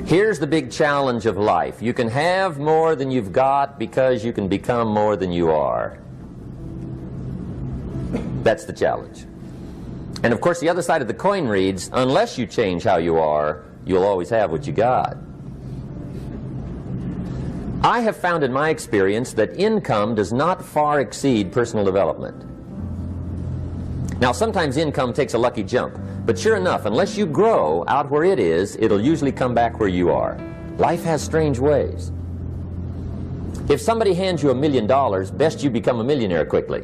Here's the big challenge of life. You can have more than you've got because you can become more than you are. That's the challenge. And of course the other side of the coin reads, unless you change how you are, you'll always have what you got. I have found in my experience that income does not far exceed personal development. Now sometimes income takes a lucky jump, but sure enough, unless you grow out where it is, it'll usually come back where you are. Life has strange ways. If somebody hands you $1 million, best you become a millionaire quickly,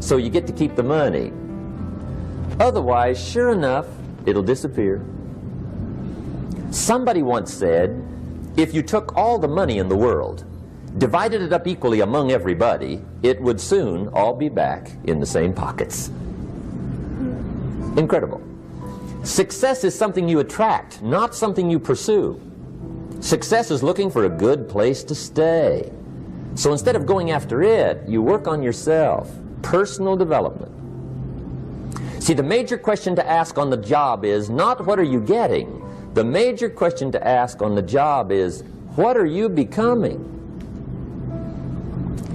so you get to keep the money. Otherwise, sure enough, it'll disappear. Somebody once said, if you took all the money in the world, divided it up equally among everybody, it would soon all be back in the same pockets. Incredible. Success is something you attract, not something you pursue. Success is looking for a good place to stay. So instead of going after it, you work on yourself. Personal development. See, the major question to ask on the job is not what are you getting. The major question to ask on the job is what are you becoming?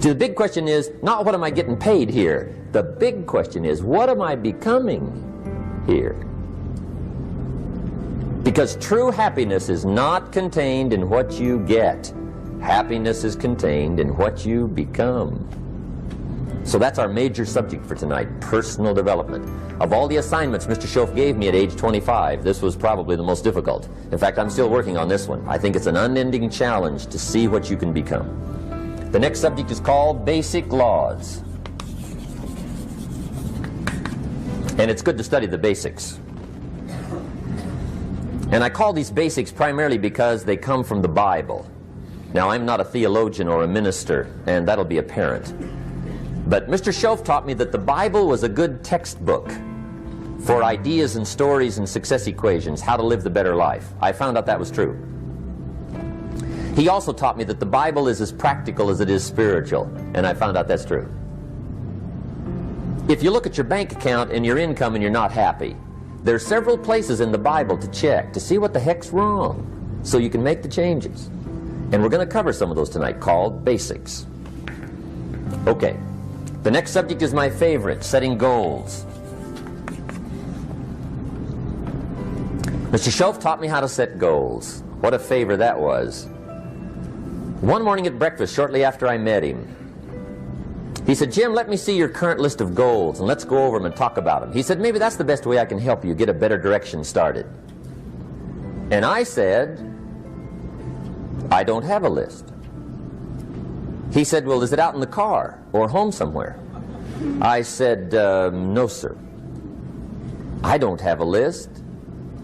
See, the big question is not what am I getting paid here. The big question is what am I becoming here? Because true happiness is not contained in what you get. Happiness is contained in what you become. So that's our major subject for tonight, personal development. Of all the assignments Mr. Schoaf gave me at age 25, this was probably the most difficult. In fact, I'm still working on this one. I think it's an unending challenge to see what you can become. The next subject is called Basic Laws. And it's good to study the basics. And I call these basics primarily because they come from the Bible. Now, I'm not a theologian or a minister, and that'll be apparent. But Mr. Schoaf taught me that the Bible was a good textbook for ideas and stories and success equations, how to live the better life. I found out that was true. He also taught me that the Bible is as practical as it is spiritual, and I found out that's true. If you look at your bank account and your income and you're not happy, there are several places in the Bible to check to see what the heck's wrong so you can make the changes. And we're going to cover some of those tonight, called basics. Okay. The next subject is my favorite, setting goals. Mr. Schoaf taught me how to set goals. What a favor that was. One morning at breakfast, shortly after I met him, he said, Jim, let me see your current list of goals and let's go over them and talk about them. He said, maybe that's the best way I can help you get a better direction started. And I said, I don't have a list. He said, well, is it out in the car or home somewhere? I said, no, sir. I don't have a list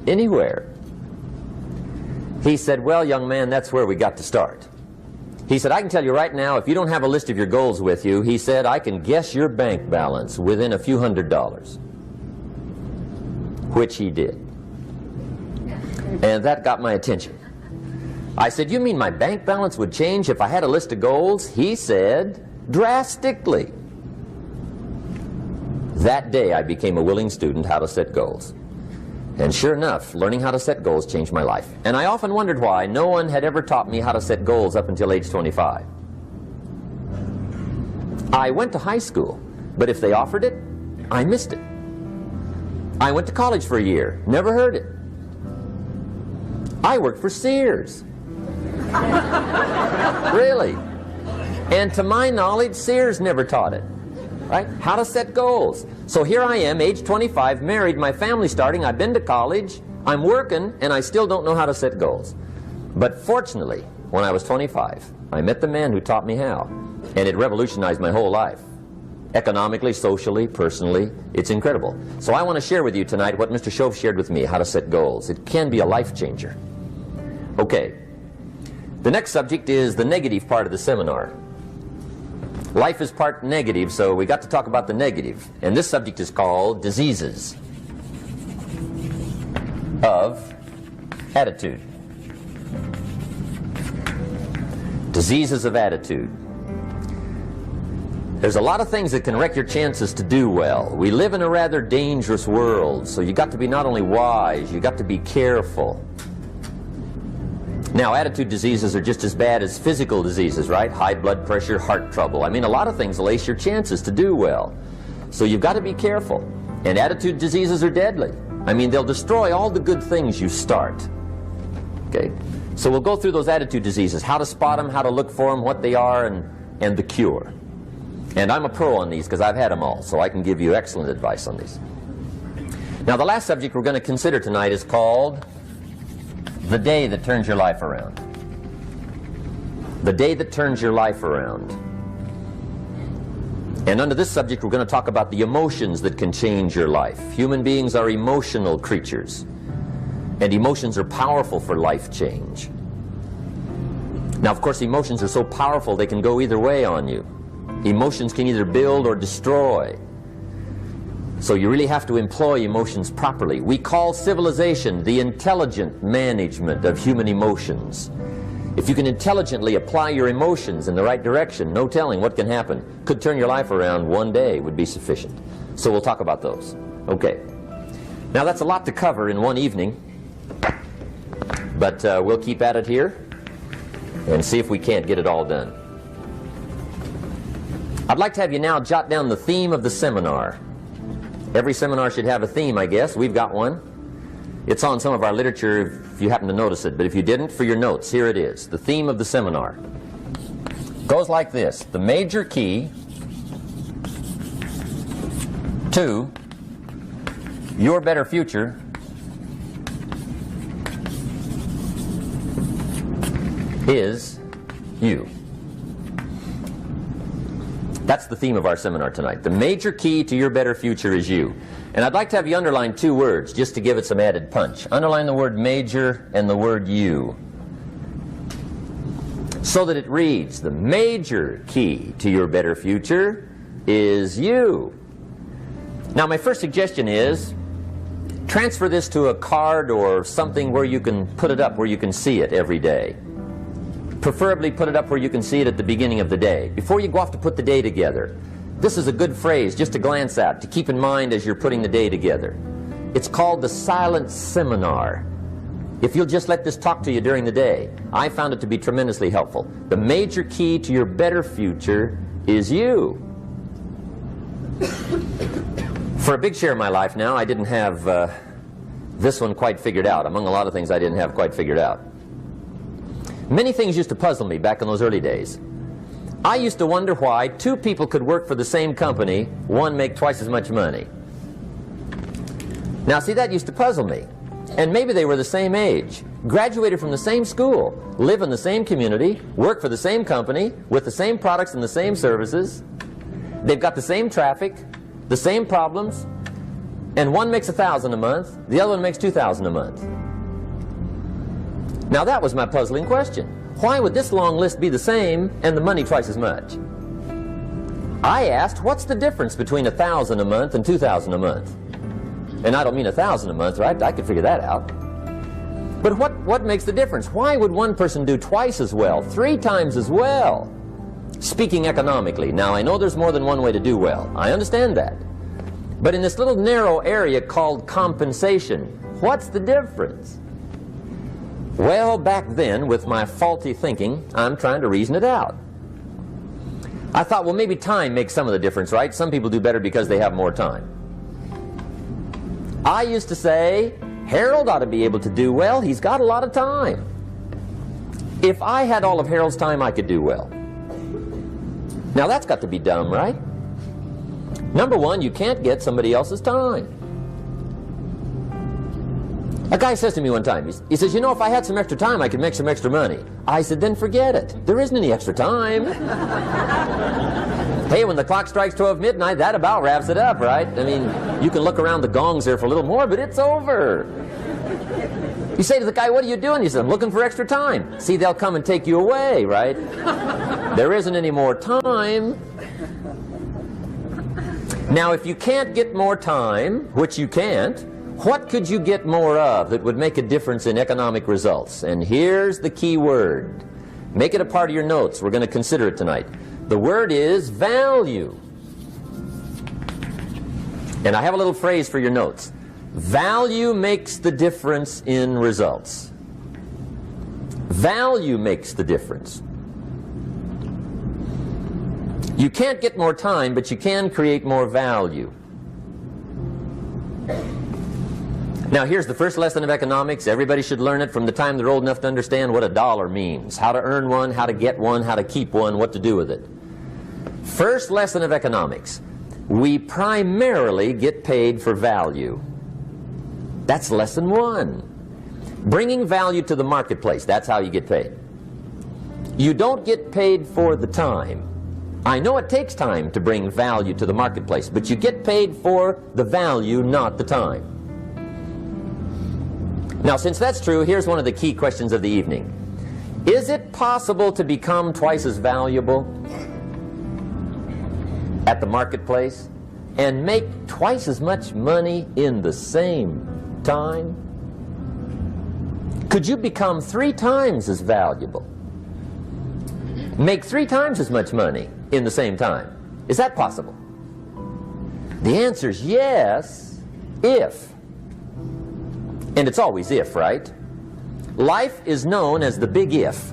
anywhere. He said, well, young man, that's where we got to start. He said, I can tell you right now, if you don't have a list of your goals with you, he said, I can guess your bank balance within a few $100s. Which he did. And that got my attention. I said, you mean my bank balance would change if I had a list of goals? He said, drastically. That day I became a willing student how to set goals. And sure enough, learning how to set goals changed my life. And I often wondered why no one had ever taught me how to set goals up until age 25. I went to high school, but if they offered it, I missed it. I went to college for a year, never heard it. I worked for Sears. Really. And to my knowledge, Sears never taught it. Right? How to set goals. So here I am, age 25, married, my family's starting, I've been to college, I'm working, and I still don't know how to set goals. But fortunately, when I was 25, I met the man who taught me how, and it revolutionized my whole life. Economically, socially, personally, it's incredible. So I want to share with you tonight what Mr. Schoaf shared with me, how to set goals. It can be a life changer. Okay. The next subject is the negative part of the seminar. Life is part negative, so we got to talk about the negative. And this subject is called diseases of attitude. Diseases of attitude. There's a lot of things that can wreck your chances to do well. We live in a rather dangerous world, so you got to be not only wise, you got to be careful. Now, attitude diseases are just as bad as physical diseases, right? High blood pressure, heart trouble. I mean, a lot of things will ace your chances to do well. So you've got to be careful. And attitude diseases are deadly. I mean, they'll destroy all the good things you start. Okay? So we'll go through those attitude diseases, how to spot them, how to look for them, what they are, and the cure. And I'm a pro on these because I've had them all, so I can give you excellent advice on these. Now, the last subject we're going to consider tonight is called the day that turns your life around. The day that turns your life around. And under this subject, we're going to talk about the emotions that can change your life. Human beings are emotional creatures, and emotions are powerful for life change. Now, of course, emotions are so powerful they can go either way on you. Emotions can either build or destroy. So you really have to employ emotions properly. We call civilization the intelligent management of human emotions. If you can intelligently apply your emotions in the right direction, no telling what can happen. Could turn your life around one day would be sufficient. So we'll talk about those. Okay. Now that's a lot to cover in one evening, but we'll keep at it here and see if we can't get it all done. I'd like to have you now jot down the theme of the seminar. Every seminar should have a theme, I guess. We've got one. It's on some of our literature if you happen to notice it, but if you didn't, for your notes, here it is. The theme of the seminar goes like this: the major key to your better future is you. That's the theme of our seminar tonight. The major key to your better future is you. And I'd like to have you underline two words just to give it some added punch. Underline the word major and the word you, so that it reads, the major key to your better future is you. Now, my first suggestion is transfer this to a card or something where you can put it up, where you can see it every day. Preferably put it up where you can see it at the beginning of the day, before you go off to put the day together. This is a good phrase just to glance at, to keep in mind as you're putting the day together. It's called the silent seminar. If you'll just let this talk to you during the day, I found it to be tremendously helpful. The major key to your better future is you. For a big share of my life now, I didn't have this one quite figured out. Among a lot of things I didn't have quite figured out. Many things used to puzzle me back in those early days. I used to wonder why two people could work for the same company, one make twice as much money. Now, see, that used to puzzle me. And maybe they were the same age, graduated from the same school, live in the same community, work for the same company, with the same products and the same services. They've got the same traffic, the same problems, and one makes $1,000 a month, the other one makes $2,000 a month. Now that was my puzzling question. Why would this long list be the same and the money twice as much? I asked, what's the difference between $1,000 a month and $2,000 a month? And I don't mean $1,000 a month, right? I could figure that out. But what makes the difference? Why would one person do twice as well, 3 times as well? Speaking economically. Now, I know there's more than one way to do well. I understand that. But in this little narrow area called compensation, what's the difference? Well, back then, with my faulty thinking, I'm trying to reason it out. I thought, well, maybe time makes some of the difference, right? Some people do better because they have more time. I used to say, Harold ought to be able to do well. He's got a lot of time. If I had all of Harold's time, I could do well. Now, that's got to be dumb, right? Number one, you can't get somebody else's time. A guy says to me one time, he says, you know, if I had some extra time, I could make some extra money. I said, then forget it. There isn't any extra time. Hey, when the clock strikes 12 midnight, that about wraps it up, right? I mean, you can look around the gongs there for a little more, but it's over. You say to the guy, what are you doing? He says, I'm looking for extra time. See, they'll come and take you away, right? There isn't any more time. Now, if you can't get more time, which you can't, what could you get more of that would make a difference in economic results? And here's the key word. Make it a part of your notes. We're going to consider it tonight. The word is value. And I have a little phrase for your notes. Value makes the difference in results. Value makes the difference. You can't get more time, but you can create more value. Now here's the first lesson of economics. Everybody should learn it from the time they're old enough to understand what a dollar means, how to earn one, how to get one, how to keep one, what to do with it. First lesson of economics. We primarily get paid for value. That's lesson one. Bringing value to the marketplace, that's how you get paid. You don't get paid for the time. I know it takes time to bring value to the marketplace, but you get paid for the value, not the time. Now, since that's true, here's one of the key questions of the evening. Is it possible to become twice as valuable at the marketplace and make twice as much money in the same time? Could you become 3 times as valuable? Make 3 times as much money in the same time? Is that possible? The answer is yes, if. And it's always if, right? Life is known as the big if.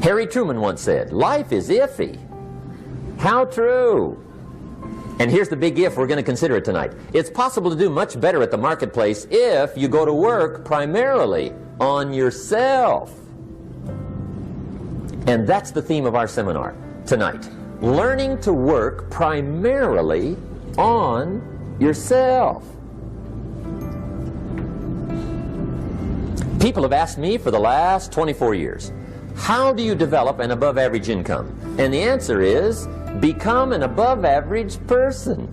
Harry Truman once said, life is iffy. How true. And here's the big if, we're going to consider it tonight. It's possible to do much better at the marketplace if you go to work primarily on yourself. And that's the theme of our seminar tonight. Learning to work primarily on yourself. People have asked me for the last 24 years, how do you develop an above average income? And the answer is, become an above average person.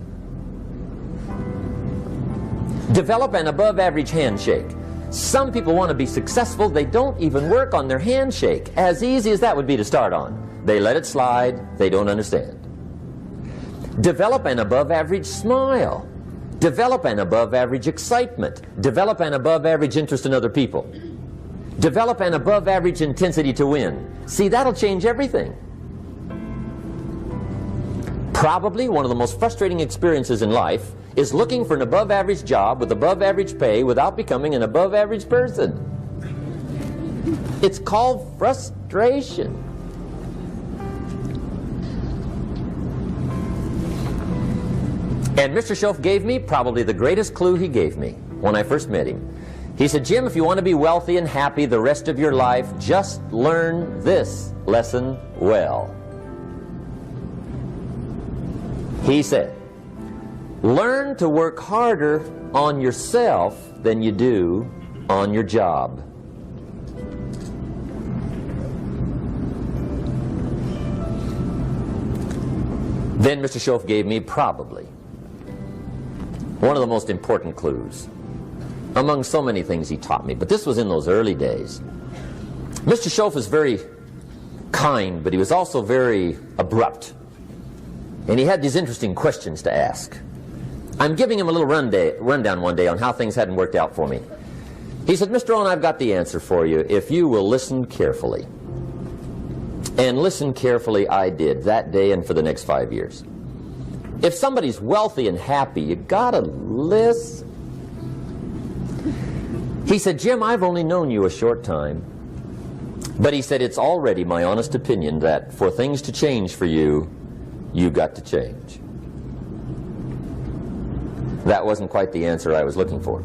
Develop an above average handshake. Some people want to be successful, they don't even work on their handshake. As easy as that would be to start on. They let it slide, they don't understand. Develop an above average smile. Develop an above average excitement. Develop an above average interest in other people. Develop an above average intensity to win. See, that'll change everything. Probably one of the most frustrating experiences in life is looking for an above average job with above average pay without becoming an above average person. It's called frustration. And Mr. Schoaf gave me probably the greatest clue he gave me when I first met him. He said, Jim, if you want to be wealthy and happy the rest of your life, just learn this lesson well. He said, learn to work harder on yourself than you do on your job. Then Mr. Schoaf gave me probably one of the most important clues among so many things he taught me, but this was in those early days. Mr. Schoaf was very kind, but he was also very abrupt. And he had these interesting questions to ask. I'm giving him a little rundown one day on how things hadn't worked out for me. He said, Mr. Rohn, I've got the answer for you if you will listen carefully. And listen carefully I did that day and for the next 5 years. If somebody's wealthy and happy, you gotta listen. He said, Jim, I've only known you a short time. But he said, it's already my honest opinion that for things to change for you, you've got to change. That wasn't quite the answer I was looking for.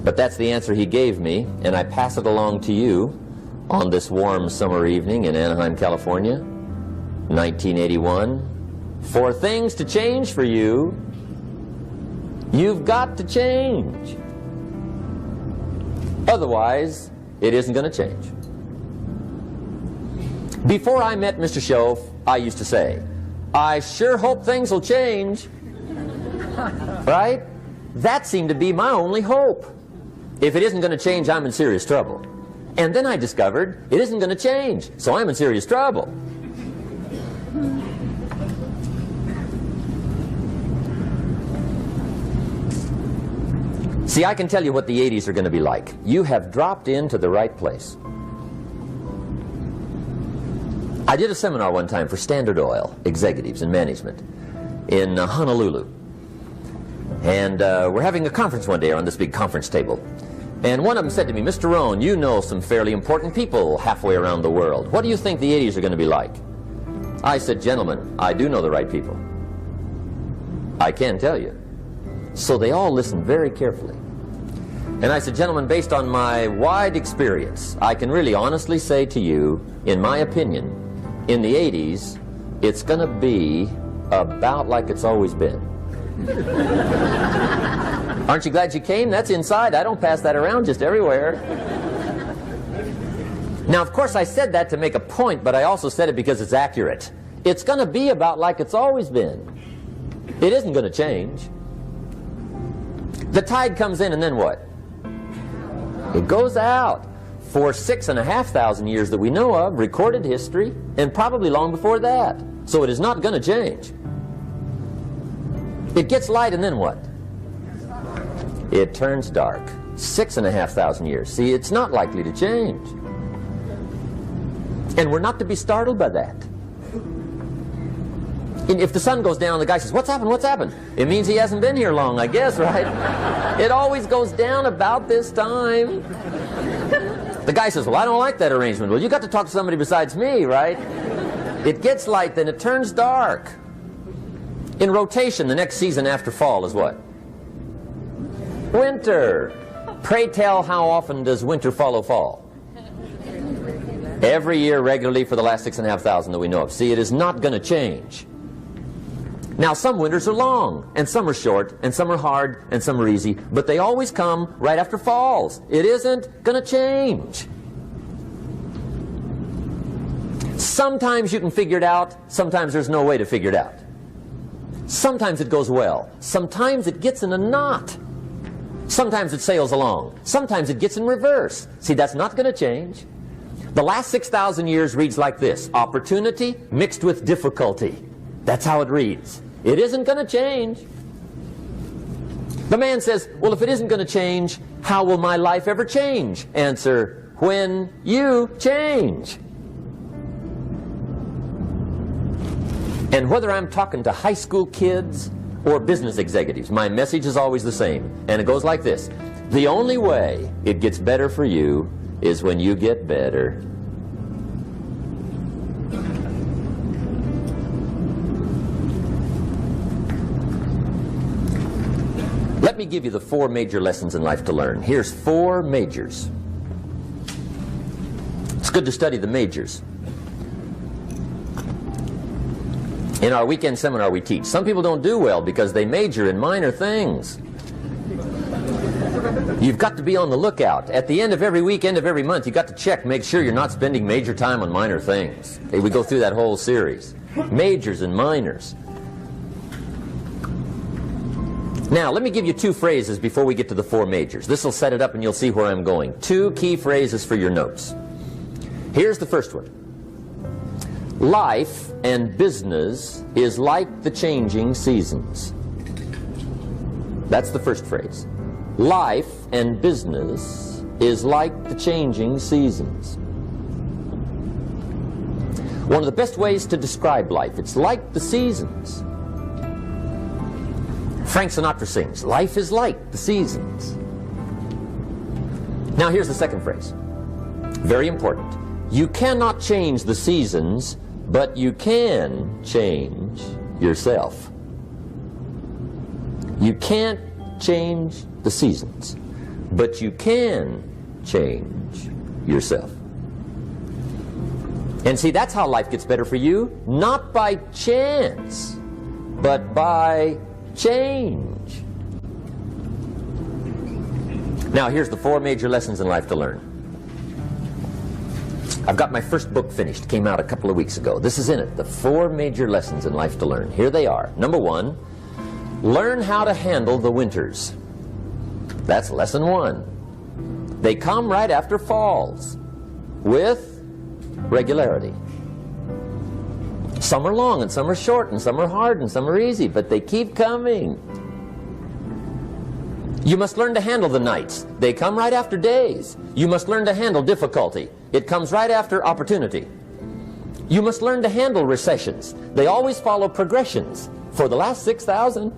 But that's the answer he gave me, and I pass it along to you on this warm summer evening in Anaheim, California, 1981. For things to change for you, you've got to change. Otherwise, it isn't going to change. Before I met Mr. Schoaf, I used to say, I sure hope things will change. Right? That seemed to be my only hope. If it isn't going to change, I'm in serious trouble. And then I discovered it isn't going to change, so I'm in serious trouble. See, I can tell you what the 80s are going to be like. You have dropped into the right place. I did a seminar one time for Standard Oil executives and management in Honolulu. And we're having a conference one day on this big conference table. And one of them said to me, Mr. Rohn, you know some fairly important people halfway around the world. What do you think the 80s are going to be like? I said, gentlemen, I do know the right people. I can tell you. So they all listened very carefully. And I said, gentlemen, based on my wide experience, I can really honestly say to you, in my opinion, in the 80s, it's going to be about like it's always been. Aren't you glad you came? That's inside. I don't pass that around just everywhere. Now, of course, I said that to make a point, but I also said it because it's accurate. It's going to be about like it's always been. It isn't going to change. The tide comes in, and then what? It goes out. For 6,500 years that we know of, recorded history, and probably long before that. So it is not going to change. It gets light, and then what? It turns dark. 6,500 years. See, it's not likely to change. And we're not to be startled by that. And if the sun goes down, the guy says, what's happened, what's happened? It means he hasn't been here long, I guess, right? It always goes down about this time. The guy says, well, I don't like that arrangement. Well, you got to talk to somebody besides me, right? It gets light, then it turns dark. In rotation, the next season after fall is what? Winter. Pray tell, how often does winter follow fall? Every year regularly for the last 6,500 that we know of. See, it is not going to change. Now, some winters are long, and some are short, and some are hard, and some are easy, but they always come right after falls. It isn't going to change. Sometimes you can figure it out, sometimes there's no way to figure it out. Sometimes it goes well, sometimes it gets in a knot. Sometimes it sails along, sometimes it gets in reverse. See, that's not going to change. The last 6,000 years reads like this: opportunity mixed with difficulty. That's how it reads. It isn't going to change. The man says, well, if it isn't going to change, how will my life ever change? Answer, when you change. And whether I'm talking to high school kids or business executives, my message is always the same. And it goes like this: the only way it gets better for you is when you get better. Let me give you the 4 major lessons in life to learn. Here's 4 majors. It's good to study the majors. In our weekend seminar we teach, some people don't do well because they major in minor things. You've got to be on the lookout. At the end of every week, end of every month, you've got to check, make sure you're not spending major time on minor things. Okay, we go through that whole series. Majors and minors. Now, let me give you 2 phrases before we get to the 4 majors. This will set it up and you'll see where I'm going. 2 key phrases for your notes. Here's the first one. Life and business is like the changing seasons. That's the first phrase. Life and business is like the changing seasons. One of the best ways to describe life, it's like the seasons. Frank Sinatra sings, life is like the seasons. Now here's the second phrase. Very important. You cannot change the seasons, but you can change yourself. You can't change the seasons, but you can change yourself. And see, that's how life gets better for you, not by chance, but by change. Now, here's the 4 major lessons in life to learn. I've got my first book finished. Came out a couple of weeks ago. This is in it. The 4 major lessons in life to learn. Here they are. Number 1, learn how to handle the winters. That's lesson 1. They come right after falls with regularity. Some are long and some are short and some are hard and some are easy, but they keep coming. You must learn to handle the nights. They come right after days. You must learn to handle difficulty. It comes right after opportunity. You must learn to handle recessions. They always follow progressions for the last 6,000.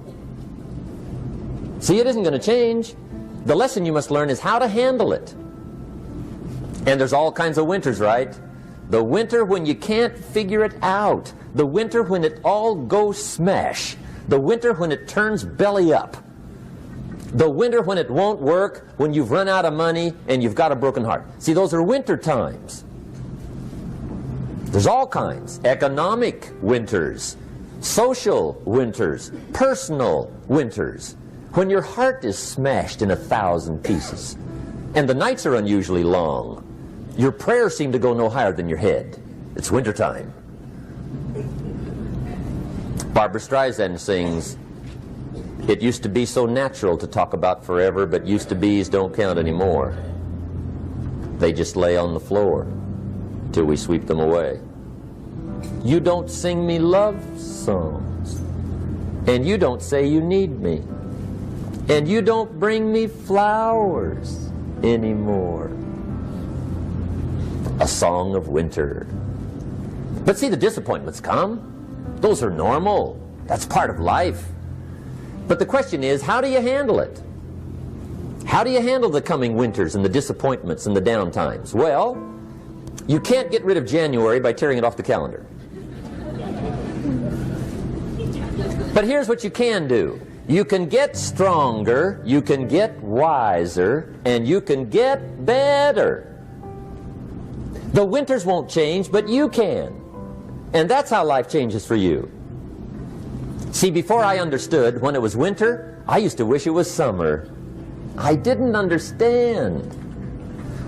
See, it isn't going to change. The lesson you must learn is how to handle it. And there's all kinds of winters, right? The winter when you can't figure it out. The winter when it all goes smash. The winter when it turns belly up. The winter when it won't work, when you've run out of money and you've got a broken heart. See, those are winter times. There's all kinds. Economic winters, social winters, personal winters. When your heart is smashed in 1,000 pieces and the nights are unusually long, your prayers seem to go no higher than your head. It's wintertime. Barbra Streisand sings, "It used to be so natural to talk about forever, but used to be's don't count anymore. They just lay on the floor till we sweep them away. You don't sing me love songs, and you don't say you need me, and you don't bring me flowers anymore." A song of winter. But see, the disappointments come. Those are normal. That's part of life. But the question is, how do you handle it? How do you handle the coming winters and the disappointments and the down times? Well, you can't get rid of January by tearing it off the calendar. But here's what you can do. You can get stronger, you can get wiser, and you can get better. The winters won't change, but you can. And that's how life changes for you. See, before I understood, when it was winter, I used to wish it was summer. I didn't understand.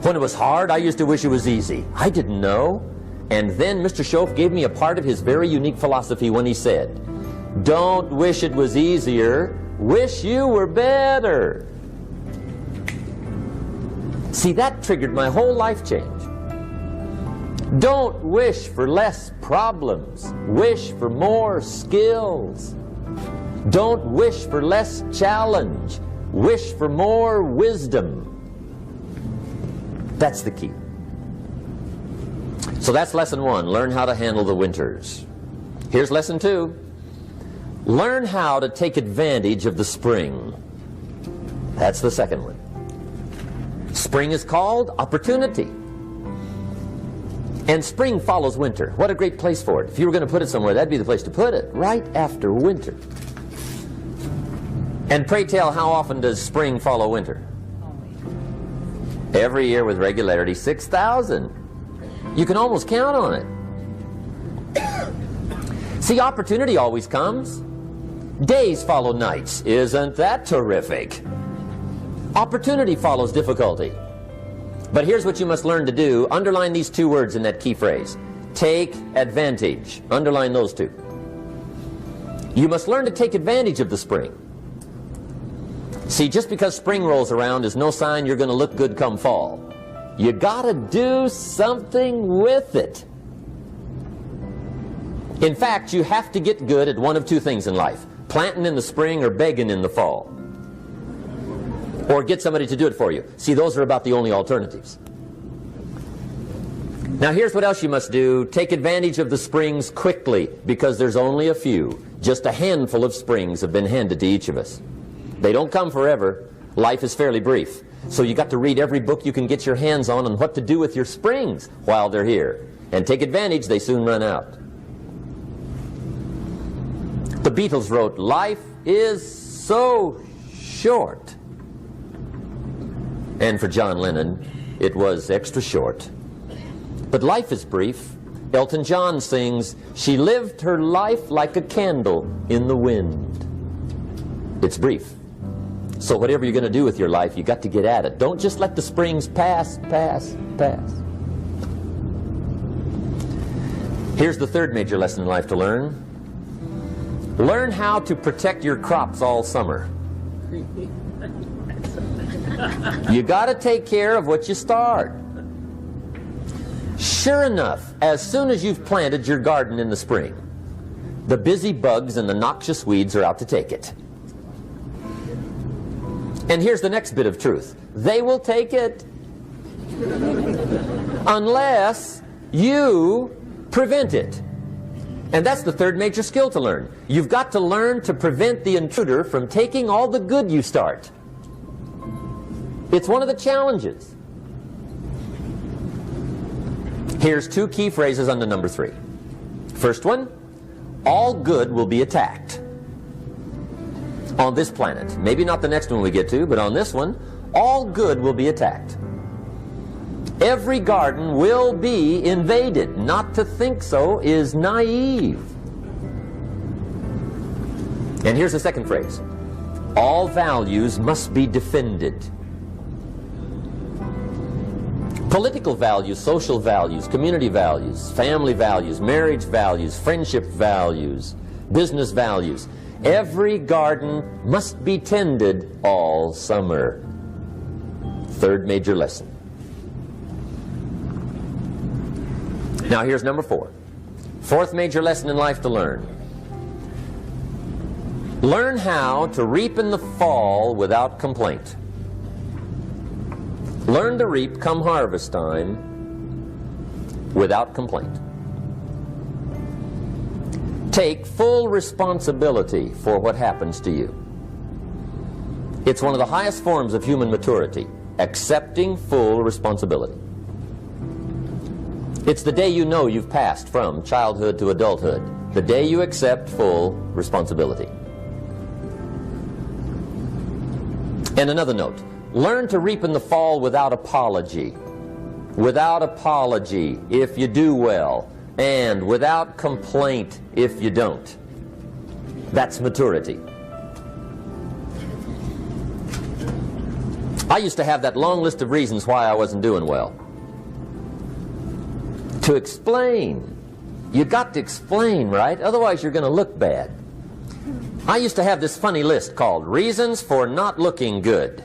When it was hard, I used to wish it was easy. I didn't know. And then Mr. Schoaf gave me a part of his very unique philosophy when he said, "Don't wish it was easier, wish you were better." See, that triggered my whole life change. Don't wish for less problems. Wish for more skills. Don't wish for less challenge. Wish for more wisdom. That's the key. So that's lesson one. Learn how to handle the winters. Here's lesson two. Learn how to take advantage of the spring. That's the second one. Spring is called opportunity. And spring follows winter. What a great place for it. If you were going to put it somewhere, that'd be the place to put it, right after winter. And pray tell, how often does spring follow winter? Every year with regularity, 6,000. You can almost count on it. See, opportunity always comes. Days follow nights. Isn't that terrific? Opportunity follows difficulty. But here's what you must learn to do. Underline these two words in that key phrase. Take advantage. Underline those two. You must learn to take advantage of the spring. See, just because spring rolls around is no sign you're going to look good come fall. You got to do something with it. In fact, you have to get good at one of two things in life. Planting in the spring or begging in the fall. Or get somebody to do it for you. See, those are about the only alternatives. Now here's what else you must do. Take advantage of the springs quickly, because there's only a few. Just a handful of springs have been handed to each of us. They don't come forever. Life is fairly brief. So you got to read every book you can get your hands on what to do with your springs while they're here. And take advantage, they soon run out. The Beatles wrote, "Life is so short." And for John Lennon, it was extra short. But life is brief. Elton John sings, "She lived her life like a candle in the wind." It's brief. So whatever you're going to do with your life, you got to get at it. Don't just let the springs pass. Here's the third major lesson in life to learn. Learn how to protect your crops all summer. You got to take care of what you start. Sure enough, as soon as you've planted your garden in the spring, the busy bugs and the noxious weeds are out to take it. And here's the next bit of truth. They will take it unless you prevent it. And that's the third major skill to learn. You've got to learn to prevent the intruder from taking all the good you start. It's one of the challenges. Here's two key phrases under number 3. First one, all good will be attacked on this planet. Maybe not the next one we get to, but on this one, all good will be attacked. Every garden will be invaded. Not to think so is naive. And here's the second phrase. All values must be defended. Political values, social values, community values, family values, marriage values, friendship values, business values. Every garden must be tended all summer. Third major lesson. Now here's number 4. Fourth major lesson in life to learn. Learn how to reap in the fall without complaint. Learn to reap come harvest time without complaint. Take full responsibility for what happens to you. It's one of the highest forms of human maturity, accepting full responsibility. It's the day you know you've passed from childhood to adulthood, the day you accept full responsibility. And another note, learn to reap in the fall without apology. Without apology if you do well, and without complaint if you don't. That's maturity. I used to have that long list of reasons why I wasn't doing well. To explain. You got to explain, right? Otherwise you're going to look bad. I used to have this funny list called Reasons for Not Looking Good.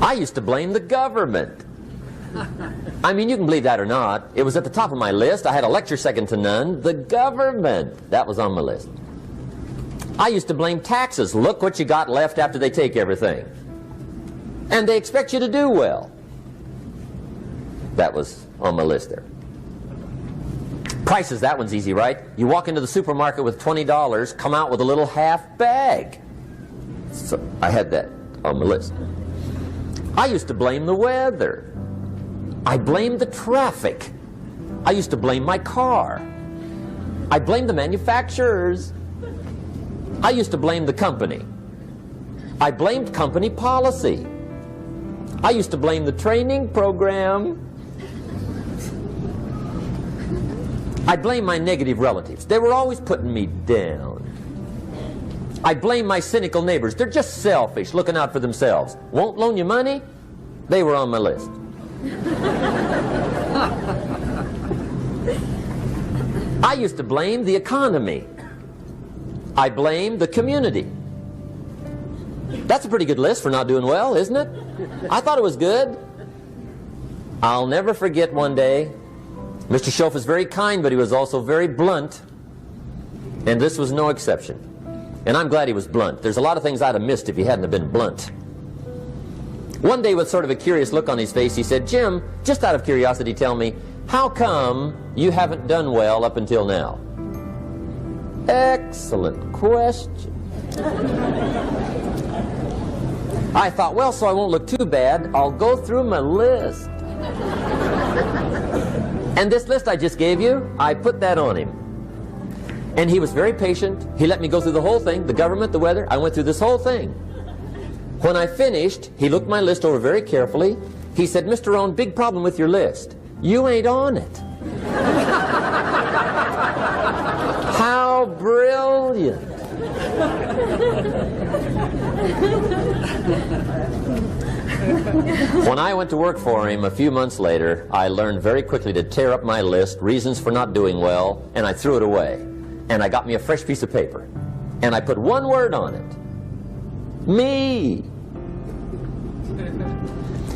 I used to blame the government. I mean, you can believe that or not. It was at the top of my list. I had a lecture second to none. The government. That was on my list. I used to blame taxes. Look what you got left after they take everything. And they expect you to do well. That was on my list there. Prices, that one's easy, right? You walk into the supermarket with $20, come out with a little half bag. So I had that on my list. I used to blame the weather. I blamed the traffic. I used to blame my car. I blamed the manufacturers. I used to blame the company. I blamed company policy. I used to blame the training program. I blame my negative relatives. They were always putting me down. I blame my cynical neighbors. They're just selfish, looking out for themselves. Won't loan you money? They were on my list. I used to blame the economy. I blamed the community. That's a pretty good list for not doing well, isn't it? I thought it was good. I'll never forget one day, Mr. Schoaf was very kind, but he was also very blunt. And this was no exception. And I'm glad he was blunt. There's a lot of things I'd have missed if he hadn't have been blunt. One day, with sort of a curious look on his face, he said, "Jim, just out of curiosity, tell me, how come you haven't done well up until now?" Excellent question. I thought, well, so I won't look too bad, I'll go through my list. And this list I just gave you, I put that on him. And he was very patient. He let me go through the whole thing, the government, the weather. I went through this whole thing. When I finished, he looked my list over very carefully. He said, "Mr. Rohn, big problem with your list. You ain't on it." How brilliant. When I went to work for him a few months later, I learned very quickly to tear up my list, reasons for not doing well, and I threw it away. And I got me a fresh piece of paper. And I put one word on it. Me.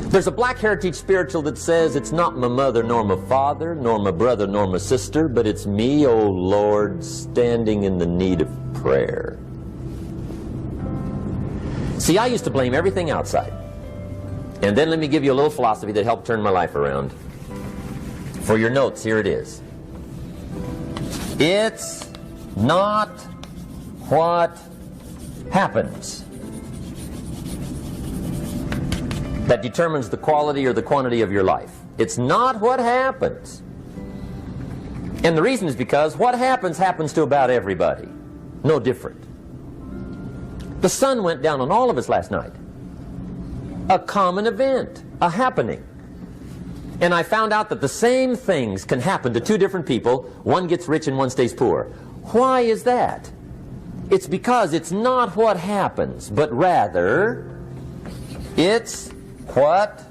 There's a Black Heritage spiritual that says, "It's not my mother nor my father, nor my brother nor my sister, but it's me, oh Lord, standing in the need of prayer." See, I used to blame everything outside. And then let me give you a little philosophy that helped turn my life around. For your notes, here it is. It's not what happens that determines the quality or the quantity of your life. It's not what happens. And the reason is because what happens happens to about everybody. No different. The sun went down on all of us last night. A common event, a happening. And I found out that the same things can happen to two different people. One gets rich and one stays poor. Why is that? It's because it's not what happens, but rather it's what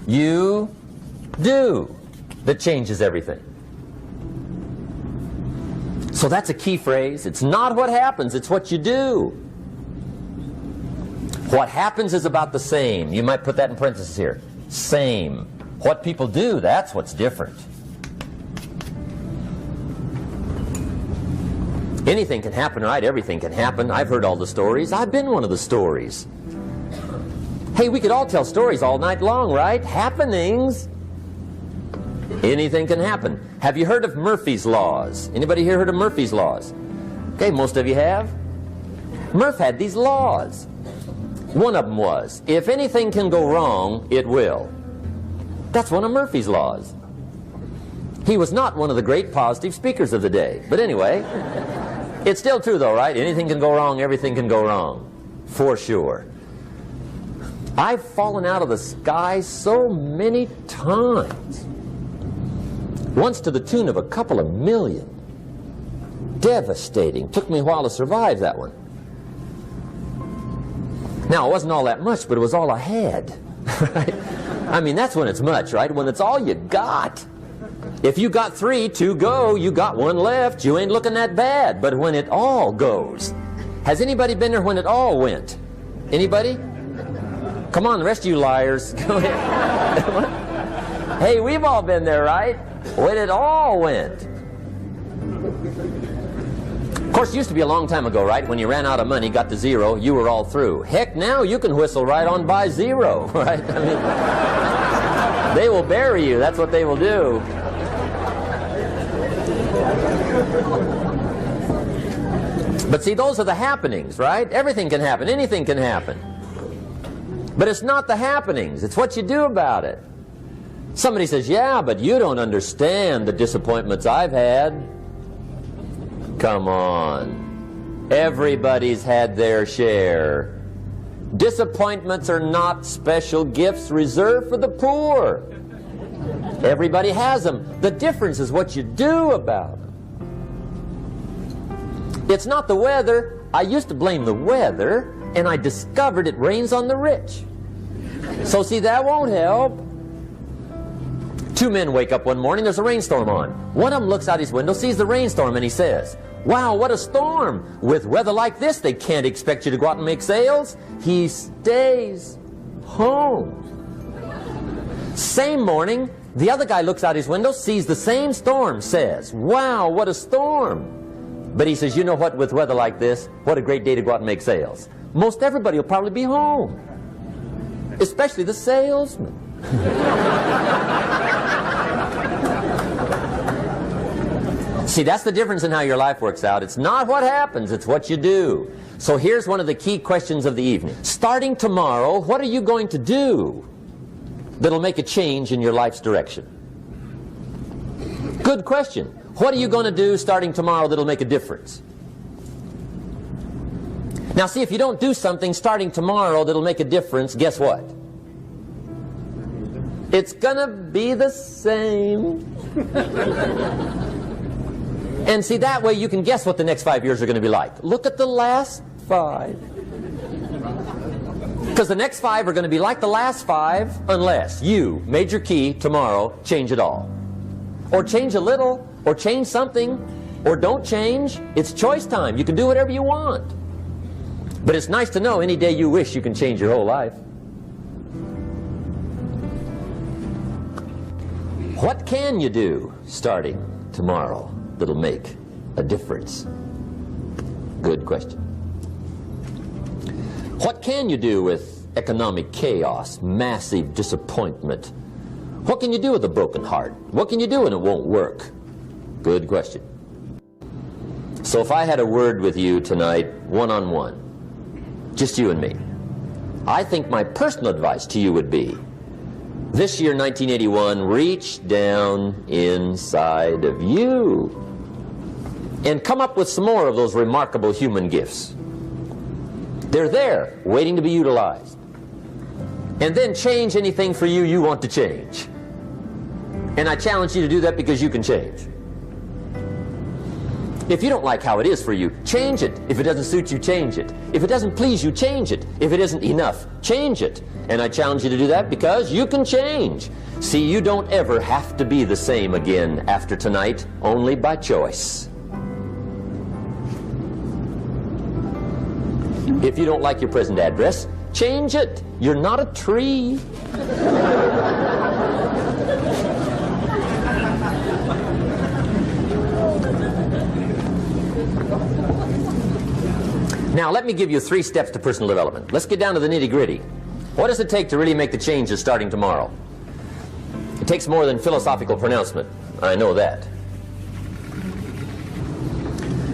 you do that changes everything. So that's a key phrase. It's not what happens, it's what you do. What happens is about the same. You might put that in parentheses here. Same. What people do, that's what's different. Anything can happen, right? Everything can happen. I've heard all the stories. I've been one of the stories. Hey, we could all tell stories all night long, right? Happenings. Anything can happen. Have you heard of Murphy's Laws? Anybody here heard of Murphy's Laws? Okay, most of you have. Murph had these laws. One of them was, if anything can go wrong, it will. That's one of Murphy's Laws. He was not one of the great positive speakers of the day. But anyway, it's still true though, right? Anything can go wrong, everything can go wrong. For sure. I've fallen out of the sky so many times. Once to the tune of a couple of million. Devastating. Took me a while to survive that one. Now, it wasn't all that much, but it was all I had. Right? I mean, that's when it's much, right? When it's all you got. If you got 3, 2 go, you got 1 left, you ain't looking that bad. But when it all goes, has anybody been there when it all went? Anybody? Come on, the rest of you liars. Go ahead. Hey, we've all been there, right? When it all went. Of course, it used to be a long time ago, right? When you ran out of money, got to 0, you were all through. Heck, now you can whistle right on by 0, right? I mean, they will bury you. That's what they will do. But see, those are the happenings, right? Everything can happen. Anything can happen. But it's not the happenings. It's what you do about it. Somebody says, yeah, but you don't understand the disappointments I've had. Come on. Everybody's had their share. Disappointments are not special gifts reserved for the poor. Everybody has them. The difference is what you do about them. It's not the weather. I used to blame the weather, and I discovered it rains on the rich. So see, that won't help. 2 men wake up one morning, there's a rainstorm on. One of them looks out his window, sees the rainstorm, and he says, wow, what a storm. With weather like this, they can't expect you to go out and make sales. He stays home. Same morning, the other guy looks out his window, sees the same storm, says, wow, what a storm. But he says, you know what, with weather like this, what a great day to go out and make sales. Most everybody will probably be home, especially the salesman. See, that's the difference in how your life works out. It's not what happens, it's what you do. So here's one of the key questions of the evening. Starting tomorrow, what are you going to do that'll make a change in your life's direction? Good question. What are you going to do starting tomorrow that'll make a difference? Now see, if you don't do something starting tomorrow that'll make a difference, guess what? It's gonna be the same. And see, that way you can guess what the next 5 years are going to be like. Look at the last 5. Because the next 5 are going to be like the last 5 unless you, major key, tomorrow, change it all. Or change a little, or change something, or don't change. It's choice time. You can do whatever you want. But it's nice to know any day you wish you can change your whole life. What can you do starting tomorrow that'll make a difference? Good question. What can you do with economic chaos, massive disappointment? What can you do with a broken heart? What can you do when it won't work? Good question. So if I had a word with you tonight, one-on-one, just you and me. I think my personal advice to you would be, this year, 1981, reach down inside of you and come up with some more of those remarkable human gifts. They're there, waiting to be utilized. And then change anything for you want to change. And I challenge you to do that because you can change. If you don't like how it is for you, change it. If it doesn't suit you, change it. If it doesn't please you, change it. If it isn't enough, change it. And I challenge you to do that because you can change. See, you don't ever have to be the same again after tonight, only by choice. If you don't like your present address, change it. You're not a tree. Now, let me give you 3 steps to personal development. Let's get down to the nitty-gritty. What does it take to really make the changes starting tomorrow? It takes more than philosophical pronouncement. I know that.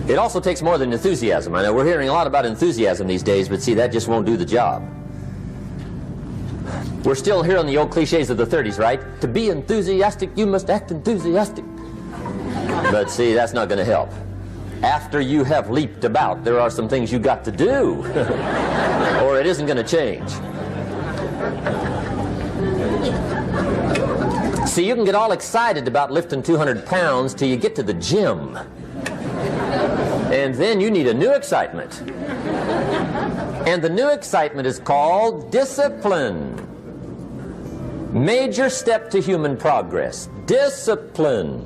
It also takes more than enthusiasm. I know we're hearing a lot about enthusiasm these days, but see, that just won't do the job. We're still hearing the old cliches of the 30s, right? To be enthusiastic, you must act enthusiastic. But see, that's not going to help. After you have leaped about, there are some things you got to do, or it isn't going to change. See, you can get all excited about lifting 200 pounds till you get to the gym. And then you need a new excitement. And the new excitement is called discipline. Major step to human progress. Discipline.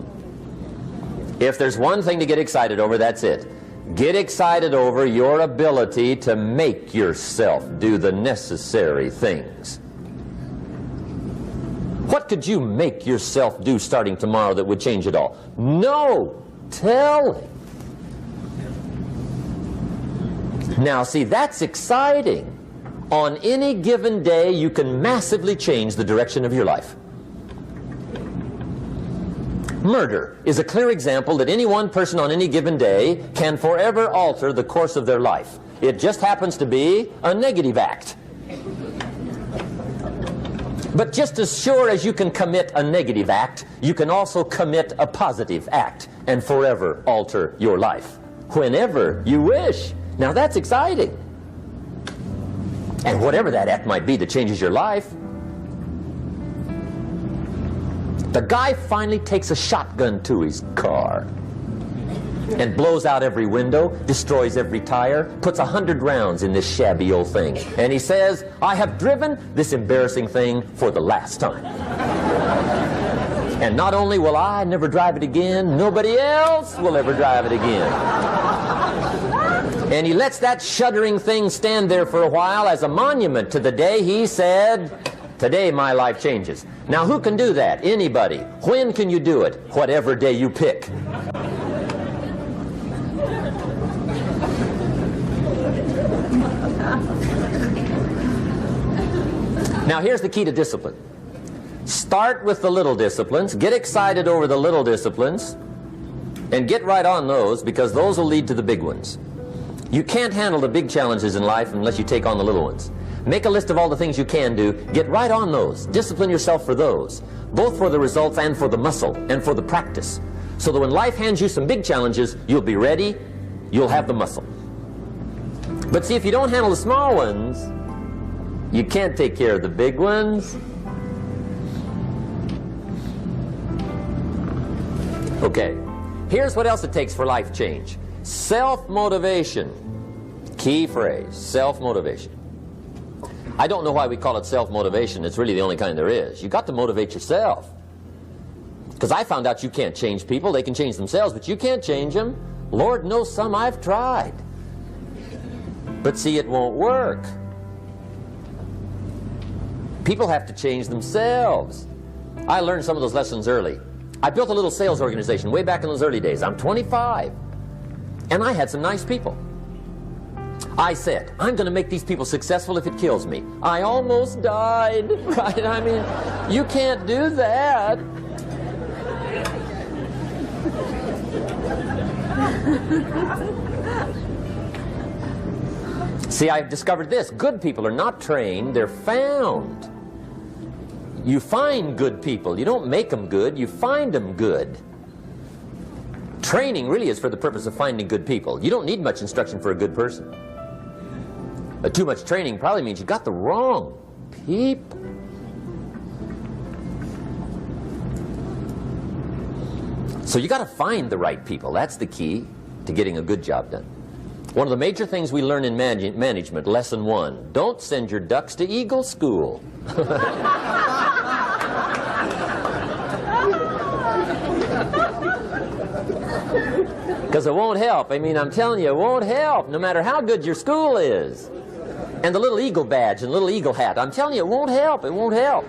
If there's one thing to get excited over, that's it. Get excited over your ability to make yourself do the necessary things. What could you make yourself do starting tomorrow that would change it all? No telling. Now, see, that's exciting. On any given day, you can massively change the direction of your life. Murder is a clear example that any one person on any given day can forever alter the course of their life. It just happens to be a negative act. But just as sure as you can commit a negative act, you can also commit a positive act and forever alter your life, whenever you wish. Now that's exciting. And whatever that act might be that changes your life. The guy finally takes a shotgun to his car and blows out every window, destroys every tire, puts 100 rounds in this shabby old thing. And he says, I have driven this embarrassing thing for the last time. And not only will I never drive it again, nobody else will ever drive it again. And he lets that shuddering thing stand there for a while as a monument to the day he said, today my life changes. Now who can do that? Anybody. When can you do it? Whatever day you pick. Now here's the key to discipline. Start with the little disciplines, get excited over the little disciplines, and get right on those, because those will lead to the big ones. You can't handle the big challenges in life unless you take on the little ones. Make a list of all the things you can do, get right on those, discipline yourself for those, both for the results and for the muscle and for the practice, so that when life hands you some big challenges, you'll be ready, you'll have the muscle. But see, if you don't handle the small ones, you can't take care of the big ones. Okay, here's what else it takes for life change. Self-motivation. Key phrase, self-motivation. I don't know why we call it self-motivation. It's really the only kind there is. You've got to motivate yourself. Because I found out you can't change people. They can change themselves, but you can't change them. Lord knows some I've tried. But see, it won't work. People have to change themselves. I learned some of those lessons early. I built a little sales organization way back in those early days. I'm 25. And I had some nice people. I said, I'm going to make these people successful if it kills me. I almost died, right? I mean, you can't do that. See, I've discovered this. Good people are not trained, they're found. You find good people. You don't make them good, you find them good. Training really is for the purpose of finding good people. You don't need much instruction for a good person. But too much training probably means you got the wrong people. So you got to find the right people. That's the key to getting a good job done. One of the major things we learn in management, lesson 1, don't send your ducks to Eagle School. Because it won't help. I mean, I'm telling you, it won't help, no matter how good your school is. And the little eagle badge and little eagle hat, I'm telling you, it won't help. It won't help.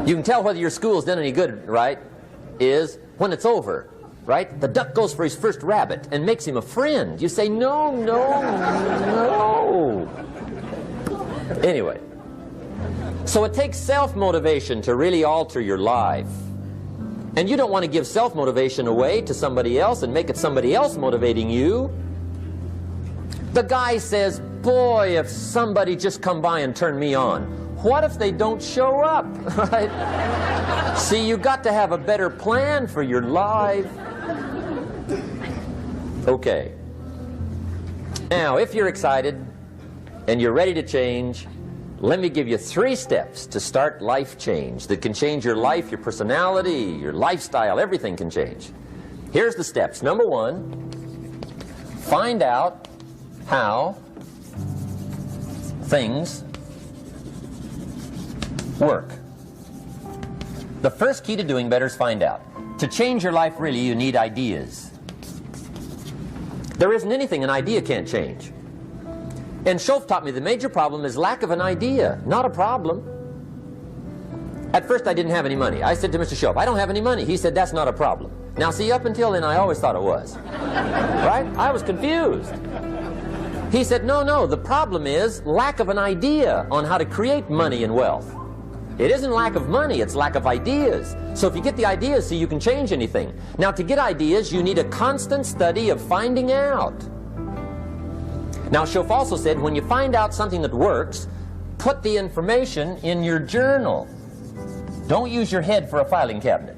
You can tell whether your school's done any good, right, is when it's over, right? The duck goes for his first rabbit and makes him a friend. You say, no, no, no. Anyway, so it takes self-motivation to really alter your life. And you don't want to give self-motivation away to somebody else and make it somebody else motivating you. The guy says, boy, if somebody just come by and turn me on. What if they don't show up? Right? See, you got to have a better plan for your life. Okay. Now, if you're excited and you're ready to change, let me give you 3 steps to start life change that can change your life, your personality, your lifestyle, everything can change. Here's the steps. Number 1, find out how things work. The first key to doing better is find out. To change your life, really, you need ideas. There isn't anything an idea can't change. And Schoaf taught me the major problem is lack of an idea, not a problem. At first I didn't have any money. I said to Mr. Schoaf, I don't have any money. He said, that's not a problem. Now see, up until then I always thought it was. Right? I was confused. He said, no, no, the problem is lack of an idea on how to create money and wealth. It isn't lack of money, it's lack of ideas. So if you get the ideas, see, you can change anything. Now to get ideas, you need a constant study of finding out. Now, Schoaf also said, when you find out something that works, put the information in your journal. Don't use your head for a filing cabinet.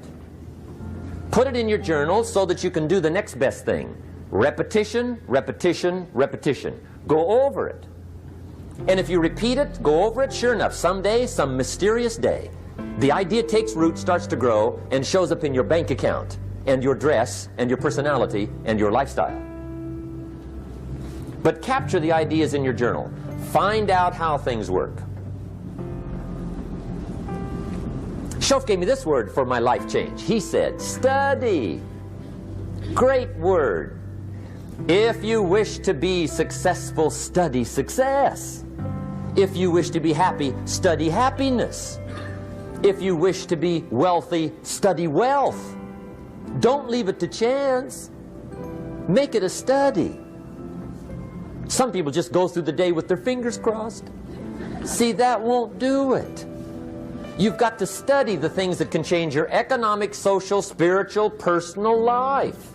Put it in your journal so that you can do the next best thing. Repetition, repetition, repetition. Go over it. And if you repeat it, go over it, sure enough, someday, some mysterious day, the idea takes root, starts to grow, and shows up in your bank account, and your dress, and your personality, and your lifestyle. But capture the ideas in your journal. Find out how things work. Schoaf gave me this word for my life change. He said, study. Great word. If you wish to be successful, study success. If you wish to be happy, study happiness. If you wish to be wealthy, study wealth. Don't leave it to chance. Make it a study. Some people just go through the day with their fingers crossed. See, that won't do it. You've got to study the things that can change your economic, social, spiritual, personal life.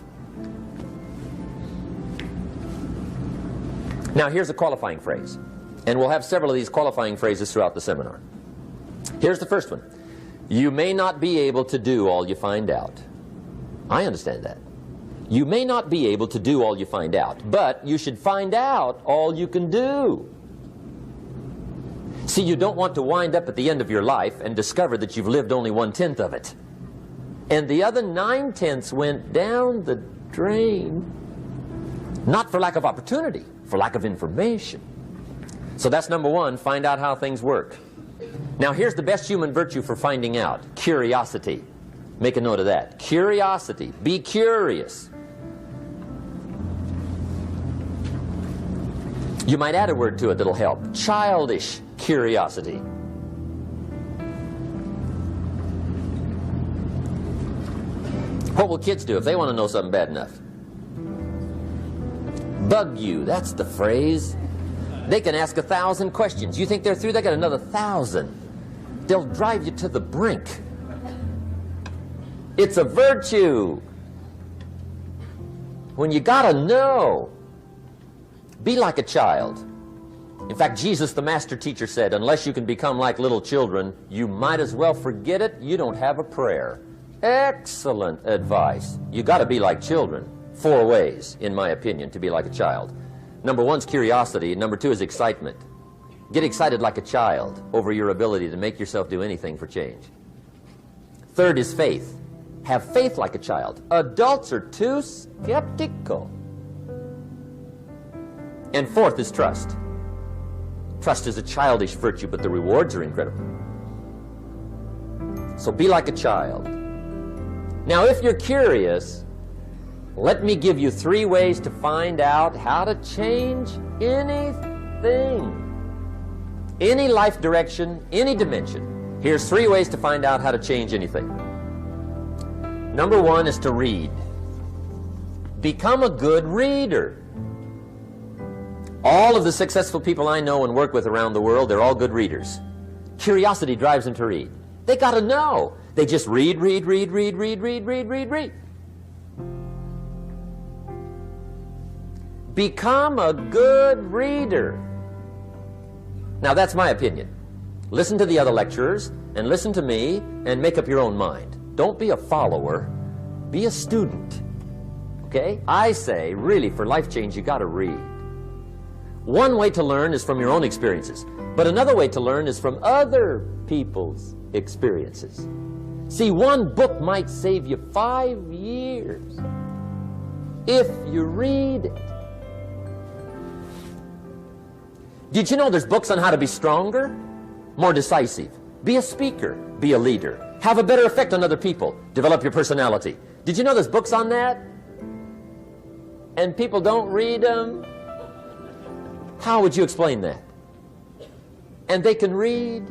Now, here's a qualifying phrase. And we'll have several of these qualifying phrases throughout the seminar. Here's the first one. You may not be able to do all you find out. I understand that. You may not be able to do all you find out, but you should find out all you can do. See, you don't want to wind up at the end of your life and discover that you've lived only 1/10 of it. And the other 9/10 went down the drain. Not for lack of opportunity, for lack of information. So that's number 1, find out how things work. Now here's the best human virtue for finding out, curiosity. Make a note of that. Curiosity. Be curious. You might add a word to it that'll help. Childish curiosity. What will kids do if they want to know something bad enough? Bug you. That's the phrase. They can ask 1,000 questions. You think they're through? They got another 1,000. They'll drive you to the brink. It's a virtue. when you gotta know. Be like a child. In fact, Jesus, the master teacher, said, unless you can become like little children, you might as well forget it. You don't have a prayer. Excellent advice. You got to be like children. 4 ways, in my opinion, to be like a child. Number 1 is curiosity, and number 2 is excitement. Get excited like a child over your ability to make yourself do anything for change. 3rd is faith. Have faith like a child. Adults are too skeptical. And 4th is trust. Trust is a childish virtue, but the rewards are incredible. So be like a child. Now, if you're curious, let me give you 3 ways to find out how to change anything. Any life direction, any dimension. Here's 3 ways to find out how to change anything. Number 1 is to read. Become a good reader. All of the successful people I know and work with around the world, they're all good readers. Curiosity drives them to read. They got to know. They just read. Become a good reader. Now, that's my opinion. Listen to the other lecturers and listen to me and make up your own mind. Don't be a follower. Be a student. Okay? I say, really, for life change, you got to read. One way to learn is from your own experiences, but another way to learn is from other people's experiences. See, one book might save you 5 years if you read it. Did you know there's books on how to be stronger, more decisive, be a speaker, be a leader, have a better effect on other people, develop your personality? Did you know there's books on that? And people don't read them? How would you explain that? And they can read.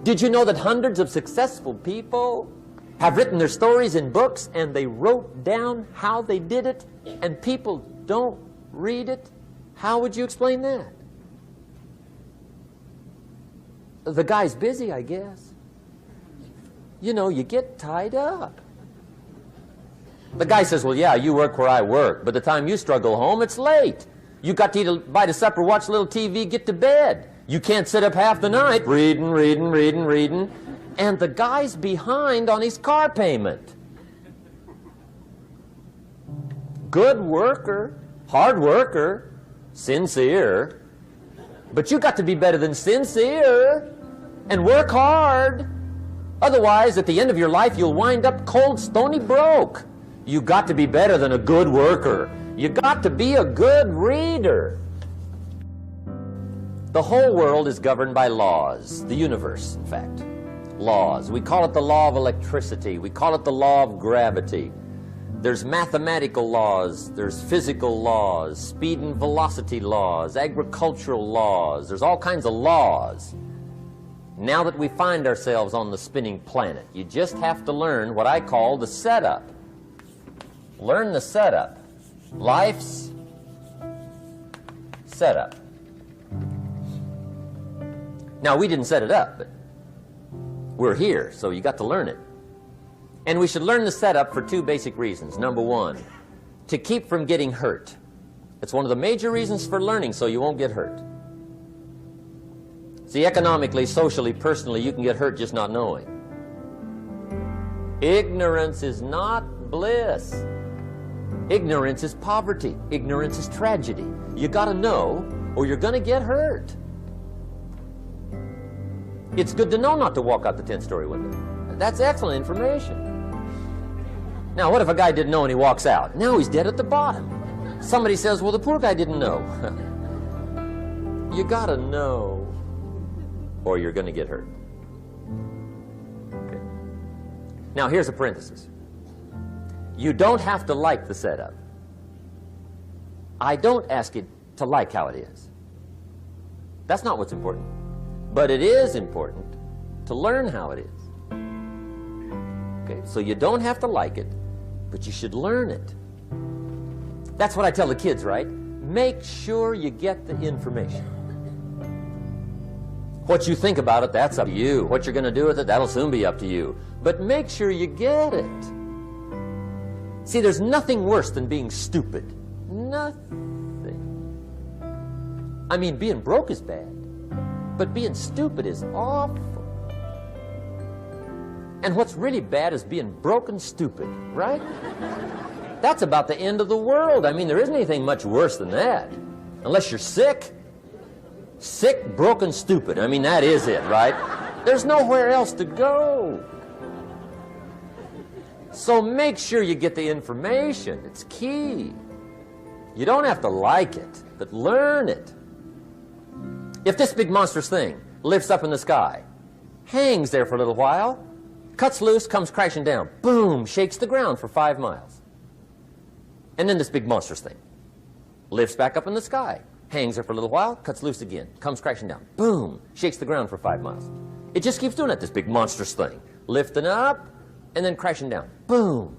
Did you know that hundreds of successful people have written their stories in books and they wrote down how they did it and people don't read it? How would you explain that? The guy's busy, I guess. You know, you get tied up. The guy says, well, yeah, you work where I work. By the time you struggle home, it's late. You got to eat a bite of supper, watch a little TV, get to bed. You can't sit up half the night reading. And the guy's behind on his car payment. Good worker, hard worker, sincere. But you got to be better than sincere and work hard. Otherwise, at the end of your life, you'll wind up cold, stony broke. You got to be better than a good worker. You got to be a good reader. The whole world is governed by laws. The universe, in fact. Laws. We call it the law of electricity. We call it the law of gravity. There's mathematical laws. There's physical laws. Speed and velocity laws. Agricultural laws. There's all kinds of laws. Now that we find ourselves on the spinning planet, you just have to learn what I call the setup. Learn the setup. Life's setup. Now, we didn't set it up, but we're here, so you got to learn it. And we should learn the setup for 2 basic reasons. Number 1, to keep from getting hurt. It's one of the major reasons for learning, so you won't get hurt. See, economically, socially, personally, you can get hurt just not knowing. Ignorance is not bliss. Ignorance is poverty. Ignorance is tragedy. You got to know, or you're going to get hurt. It's good to know not to walk out the 10th-story window. That's excellent information. Now, what if a guy didn't know and he walks out? Now he's dead at the bottom. Somebody says, well, the poor guy didn't know. You got to know, or you're going to get hurt. Okay. Now, here's a parenthesis. You don't have to like the setup. I don't ask you to like how it is. That's not what's important. But it is important to learn how it is. Okay, so you don't have to like it, but you should learn it. That's what I tell the kids, right? Make sure you get the information. What you think about it, that's up to you. What you're going to do with it, that'll soon be up to you. But make sure you get it. See, there's nothing worse than being stupid. Nothing. I mean, being broke is bad, but being stupid is awful. And what's really bad is being broke and stupid, right? That's about the end of the world. I mean, there isn't anything much worse than that. Unless you're sick. Sick, broken, stupid. I mean, that is it, right? There's nowhere else to go. So make sure you get the information. It's key. You don't have to like it, but learn it. If this big monstrous thing lifts up in the sky, hangs there for a little while, cuts loose, comes crashing down, boom, shakes the ground for 5 miles. And then this big monstrous thing lifts back up in the sky, hangs there for a little while, cuts loose again, comes crashing down, boom, shakes the ground for 5 miles. It just keeps doing that, this big monstrous thing, lifting up and then crashing down, boom.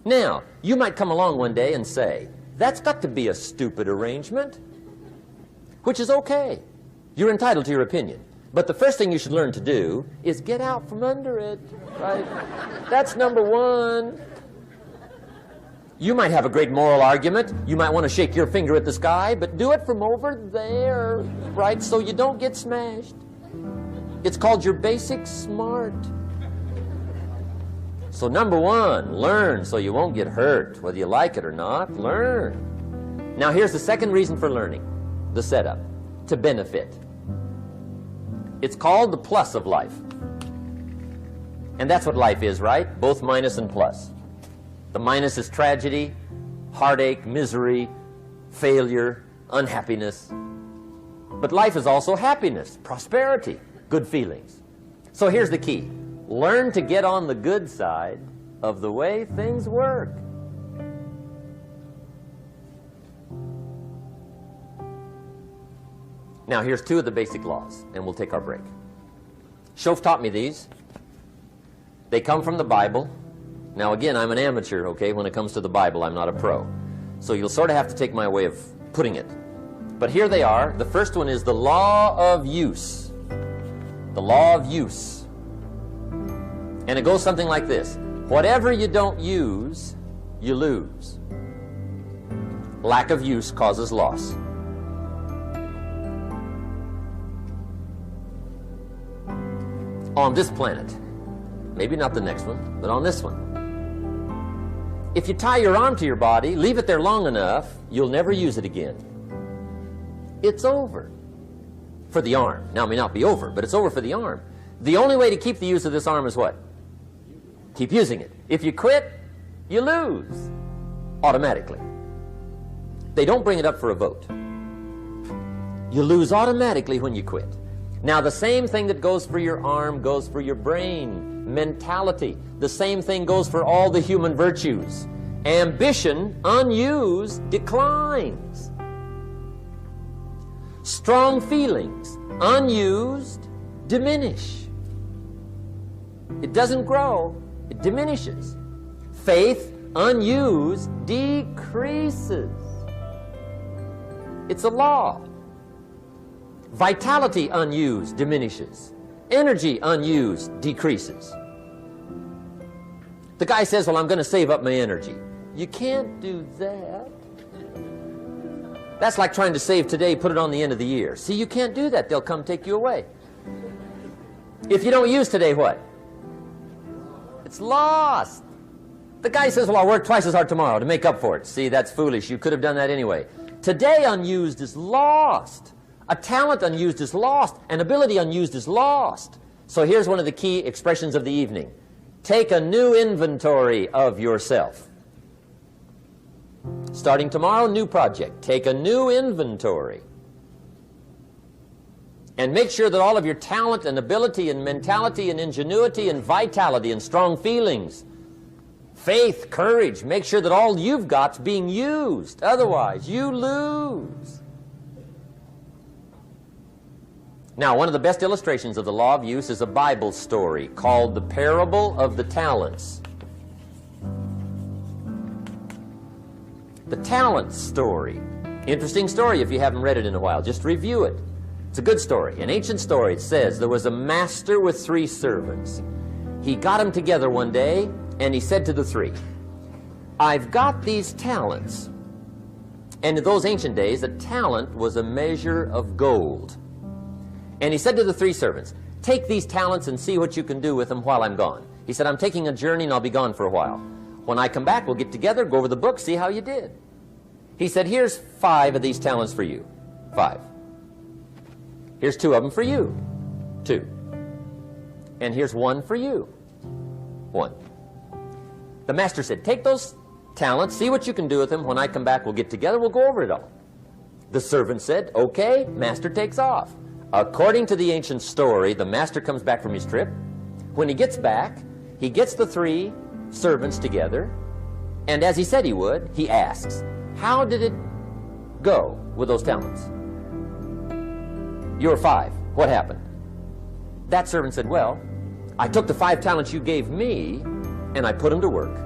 Now, you might come along one day and say, that's got to be a stupid arrangement, which is okay. You're entitled to your opinion. But the first thing you should learn to do is get out from under it, right? That's number one. You might have a great moral argument. You might want to shake your finger at the sky, but do it from over there, right, so you don't get smashed. It's called your basic smart. So number one, learn so you won't get hurt. Whether you like it or not, learn. Now here's the second reason for learning, the setup, to benefit. It's called the plus of life. And that's what life is, right? Both minus and plus. The minus is tragedy, heartache, misery, failure, unhappiness. But life is also happiness, prosperity, good feelings. So here's the key. Learn to get on the good side of the way things work. Now here's 2 of the basic laws, and we'll take our break. Shof taught me these. They come from the Bible. Now again, I'm an amateur, okay? When it comes to the Bible, I'm not a pro. So you'll sort of have to take my way of putting it. But here they are. The first one is the law of use. The law of use. And it goes something like this. Whatever you don't use, you lose. Lack of use causes loss. On this planet, maybe not the next one, but on this one, if you tie your arm to your body, leave it there long enough, you'll never use it again. It's over for the arm. Now, it may not be over, but it's over for the arm. The only way to keep the use of this arm is what? Keep using it. If you quit, you lose automatically. They don't bring it up for a vote. You lose automatically when you quit. Now, the same thing that goes for your arm goes for your brain, mentality. The same thing goes for all the human virtues. Ambition, unused, declines. Strong feelings, unused, diminish. It doesn't grow, it diminishes. Faith, unused, decreases. It's a law. Vitality unused diminishes. Energy unused decreases. The guy says, well, I'm going to save up my energy. You can't do that. That's like trying to save today, put it on the end of the year. See, you can't do that. They'll come take you away. If you don't use today, what? It's lost. The guy says, well, I'll work twice as hard tomorrow to make up for it. See, that's foolish. You could have done that anyway. Today unused is lost. A talent unused is lost. An ability unused is lost. So here's one of the key expressions of the evening. Take a new inventory of yourself. Starting tomorrow, new project. Take a new inventory. And make sure that all of your talent and ability and mentality and ingenuity and vitality and strong feelings, faith, courage, make sure that all you've got's being used. Otherwise, you lose. Now, one of the best illustrations of the law of use is a Bible story called the Parable of the Talents. The Talents story. Interesting story if you haven't read it in a while. Just review it. It's a good story. An ancient story. It says there was a master with 3 servants. He got them together one day and he said to the 3, I've got these talents. And in those ancient days, a talent was a measure of gold. And he said to the 3 servants, take these talents and see what you can do with them while I'm gone. He said, I'm taking a journey and I'll be gone for a while. When I come back, we'll get together, go over the book, see how you did. He said, here's 5 of these talents for you. 5. Here's 2 of them for you. 2. And here's 1 for you. 1. The master said, take those talents, see what you can do with them. When I come back, we'll get together, we'll go over it all. The servant said, okay, master takes off. According to the ancient story, the master comes back from his trip. When he gets back, he gets the 3 servants together, and as he said he would, he asks, how did it go with those talents? You were 5. What happened? That servant said, well, I took the 5 talents you gave me, and I put them to work.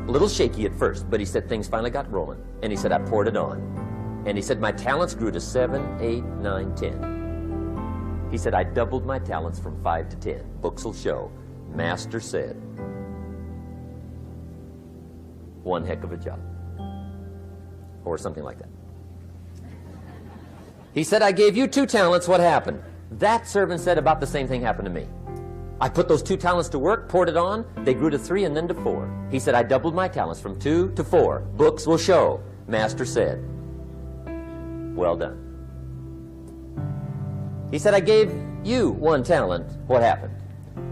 A little shaky at first, but he said things finally got rolling. And he said, I poured it on. And he said, my talents grew to 7, 8, 9, 10. He said, I doubled my talents from 5 to 10. Books will show. Master said, one heck of a job. Or something like that. He said, I gave you 2 talents. What happened? That servant said about the same thing happened to me. I put those 2 talents to work, poured it on. They grew to 3 and then to 4. He said, I doubled my talents from 2 to 4. Books will show. Master said, well done. He said, I gave you 1 talent. What happened?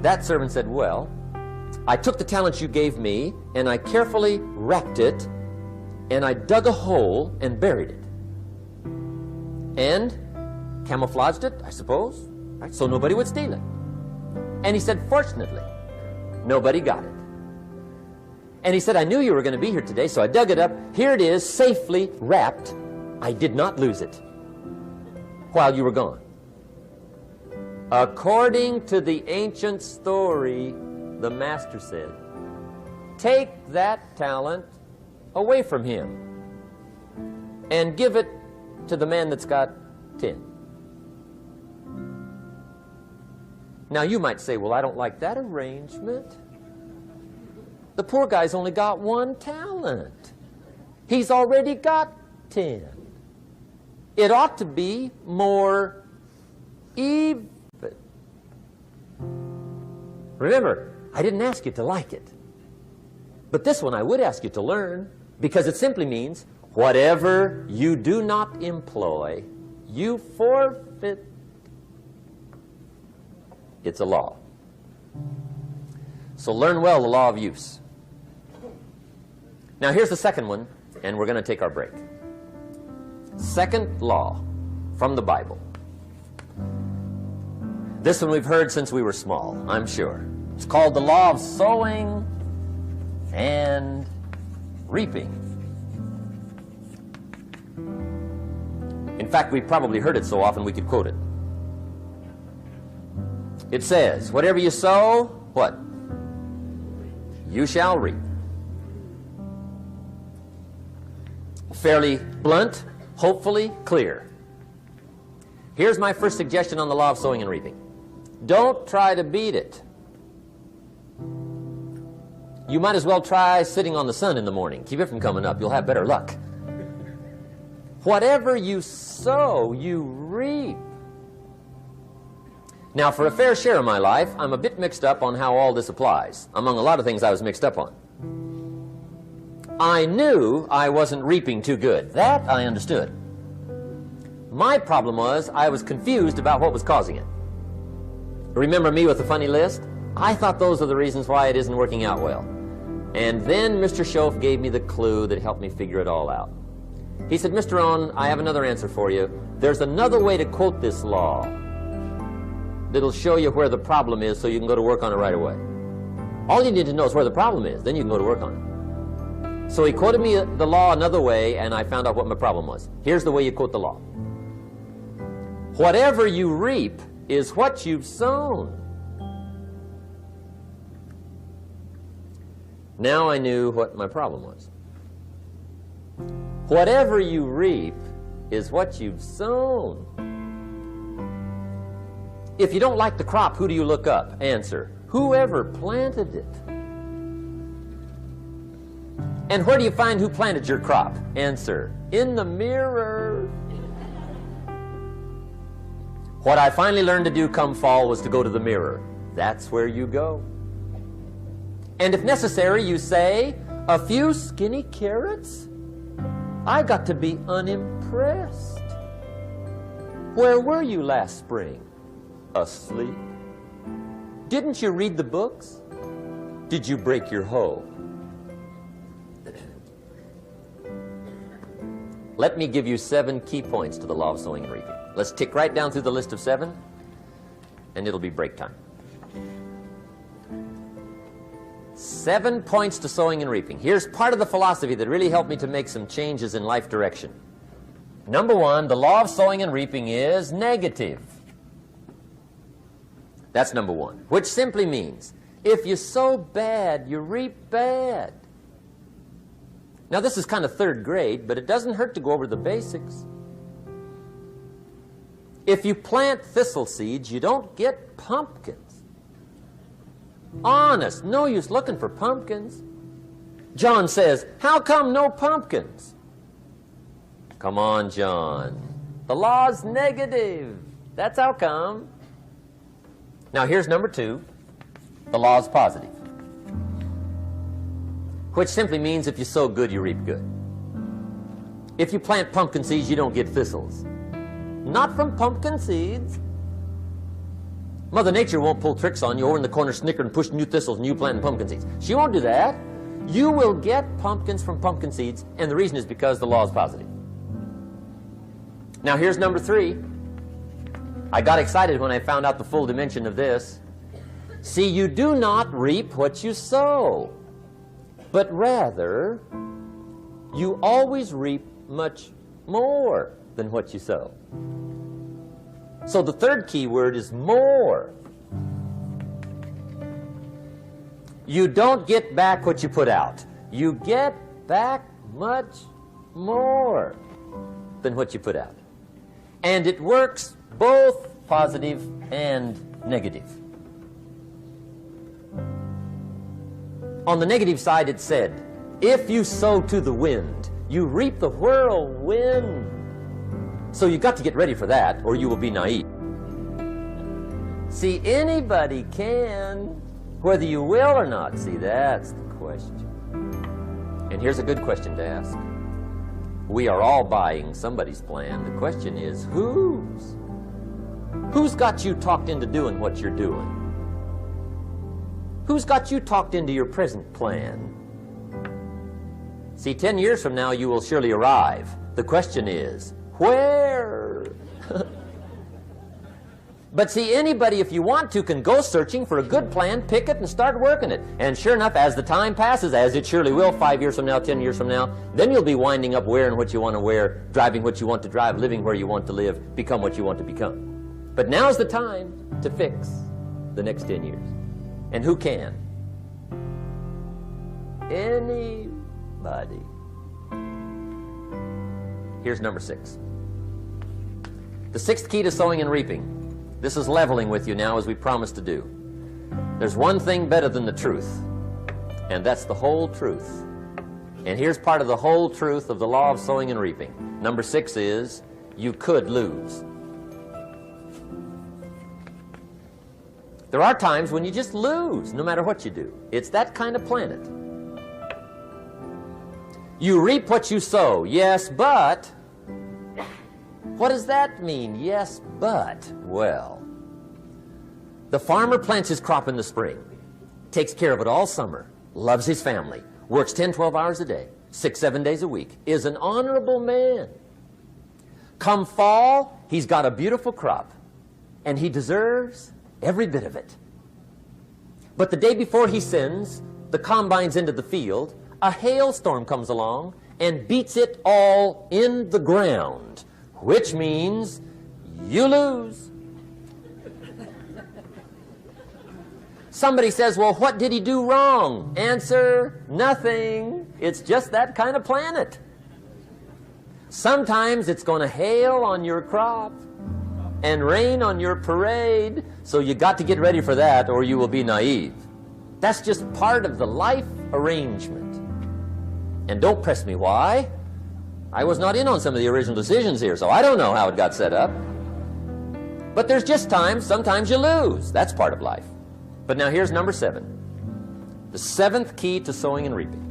That servant said, well, I took the talents you gave me, and I carefully wrapped it, and I dug a hole and buried it. And camouflaged it, I suppose, right? So nobody would steal it. And he said, fortunately, nobody got it. And he said, I knew you were going to be here today, so I dug it up. Here it is, safely wrapped. I did not lose it while you were gone. According to the ancient story, the master said, take that talent away from him and give it to the man that's got 10. Now you might say, well, I don't like that arrangement. The poor guy's only got 1 talent. He's already got 10. It ought to be more even. Remember, I didn't ask you to like it. But this one I would ask you to learn, because it simply means whatever you do not employ, you forfeit. It's a law. So learn well the law of use. Now here's the second one, and we're going to take our break. Second law from the Bible. This one we've heard since we were small, I'm sure. It's called the law of sowing and reaping. In fact, we've probably heard it so often we could quote it. It says, whatever you sow, what? You shall reap. Fairly blunt, hopefully clear. Here's my first suggestion on the law of sowing and reaping. Don't try to beat it. You might as well try sitting on the sun in the morning. Keep it from coming up. You'll have better luck. Whatever you sow, you reap. Now, for a fair share of my life, I'm a bit mixed up on how all this applies. Among a lot of things I was mixed up on. I knew I wasn't reaping too good. That I understood. My problem was I was confused about what was causing it. Remember me with the funny list? I thought those are the reasons why it isn't working out well. And then Mr. Schoaf gave me the clue that helped me figure it all out. He said, Mr. Rohn, I have another answer for you. There's another way to quote this law that'll show you where the problem is so you can go to work on it right away. All you need to know is where the problem is, then you can go to work on it. So he quoted me the law another way, and I found out what my problem was. Here's the way you quote the law. Whatever you reap is what you've sown. Now I knew what my problem was. Whatever you reap is what you've sown. If you don't like the crop, who do you look up? Answer, whoever planted it. And where do you find who planted your crop? Answer, in the mirror. What I finally learned to do come fall was to go to the mirror. That's where you go. And if necessary, you say, a few skinny carrots? I got to be unimpressed. Where were you last spring? Asleep. Didn't you read the books? Did you break your hoe? Let me give you 7 key points to the law of sowing and reaping. Let's tick right down through the list of 7, and it'll be break time. 7 points to sowing and reaping. Here's part of the philosophy that really helped me to make some changes in life direction. Number 1, the law of sowing and reaping is negative. That's number 1, which simply means if you sow bad, you reap bad. Now, this is kind of 3rd grade, but it doesn't hurt to go over the basics. If you plant thistle seeds, you don't get pumpkins. Honest, no use looking for pumpkins. John says, how come no pumpkins? Come on, John. The law's negative. That's how come. Now, here's number 2. The law's positive, which simply means if you sow good, you reap good. If you plant pumpkin seeds, you don't get thistles. Not from pumpkin seeds. Mother Nature won't pull tricks on you over in the corner snickering and pushing new thistles and you planting pumpkin seeds. She won't do that. You will get pumpkins from pumpkin seeds, and the reason is because the law is positive. Now, here's number 3. I got excited when I found out the full dimension of this. See, you do not reap what you sow, but rather, you always reap much more than what you sow. So the 3rd key word is more. You don't get back what you put out. You get back much more than what you put out. And it works both positive and negative. On the negative side, it said, if you sow to the wind, you reap the whirlwind. So you got to get ready for that, or you will be naive. See, anybody can, whether you will or not. See, that's the question. And here's a good question to ask. We are all buying somebody's plan. The question is, whose? Who's got you talked into doing what you're doing? Who's got you talked into your present plan? See, 10 years from now, you will surely arrive. The question is, where? But see, anybody, if you want to, can go searching for a good plan, pick it, and start working it. And sure enough, as the time passes, as it surely will 5 years from now, 10 years from now, then you'll be winding up wearing what you want to wear, driving what you want to drive, living where you want to live, become what you want to become. But now's the time to fix the next 10 years. And who can? Anybody. Here's number 6. The 6th key to sowing and reaping. This is leveling with you now, as we promised to do. There's one thing better than the truth, and that's the whole truth. And here's part of the whole truth of the law of sowing and reaping. Number 6 is, you could lose. There are times when you just lose, no matter what you do. It's that kind of planet. You reap what you sow, yes, but... What does that mean, yes, but? Well, the farmer plants his crop in the spring, takes care of it all summer, loves his family, works 10, 12 hours a day, 6, 7 days a week, is an honorable man. Come fall, he's got a beautiful crop, and he deserves every bit of it. But the day before he sends the combines into the field, a hailstorm comes along and beats it all in the ground, which means you lose. Somebody says, well, what did he do wrong? Answer, nothing. It's just that kind of planet. Sometimes it's going to hail on your crop and rain on your parade, so you got to get ready for that or you will be naive. That's just part of the life arrangement. And don't press me why. I was not in on some of the original decisions here, so I don't know how it got set up. But there's just times, sometimes you lose. That's part of life. But now here's number 7. The 7th key to sowing and reaping.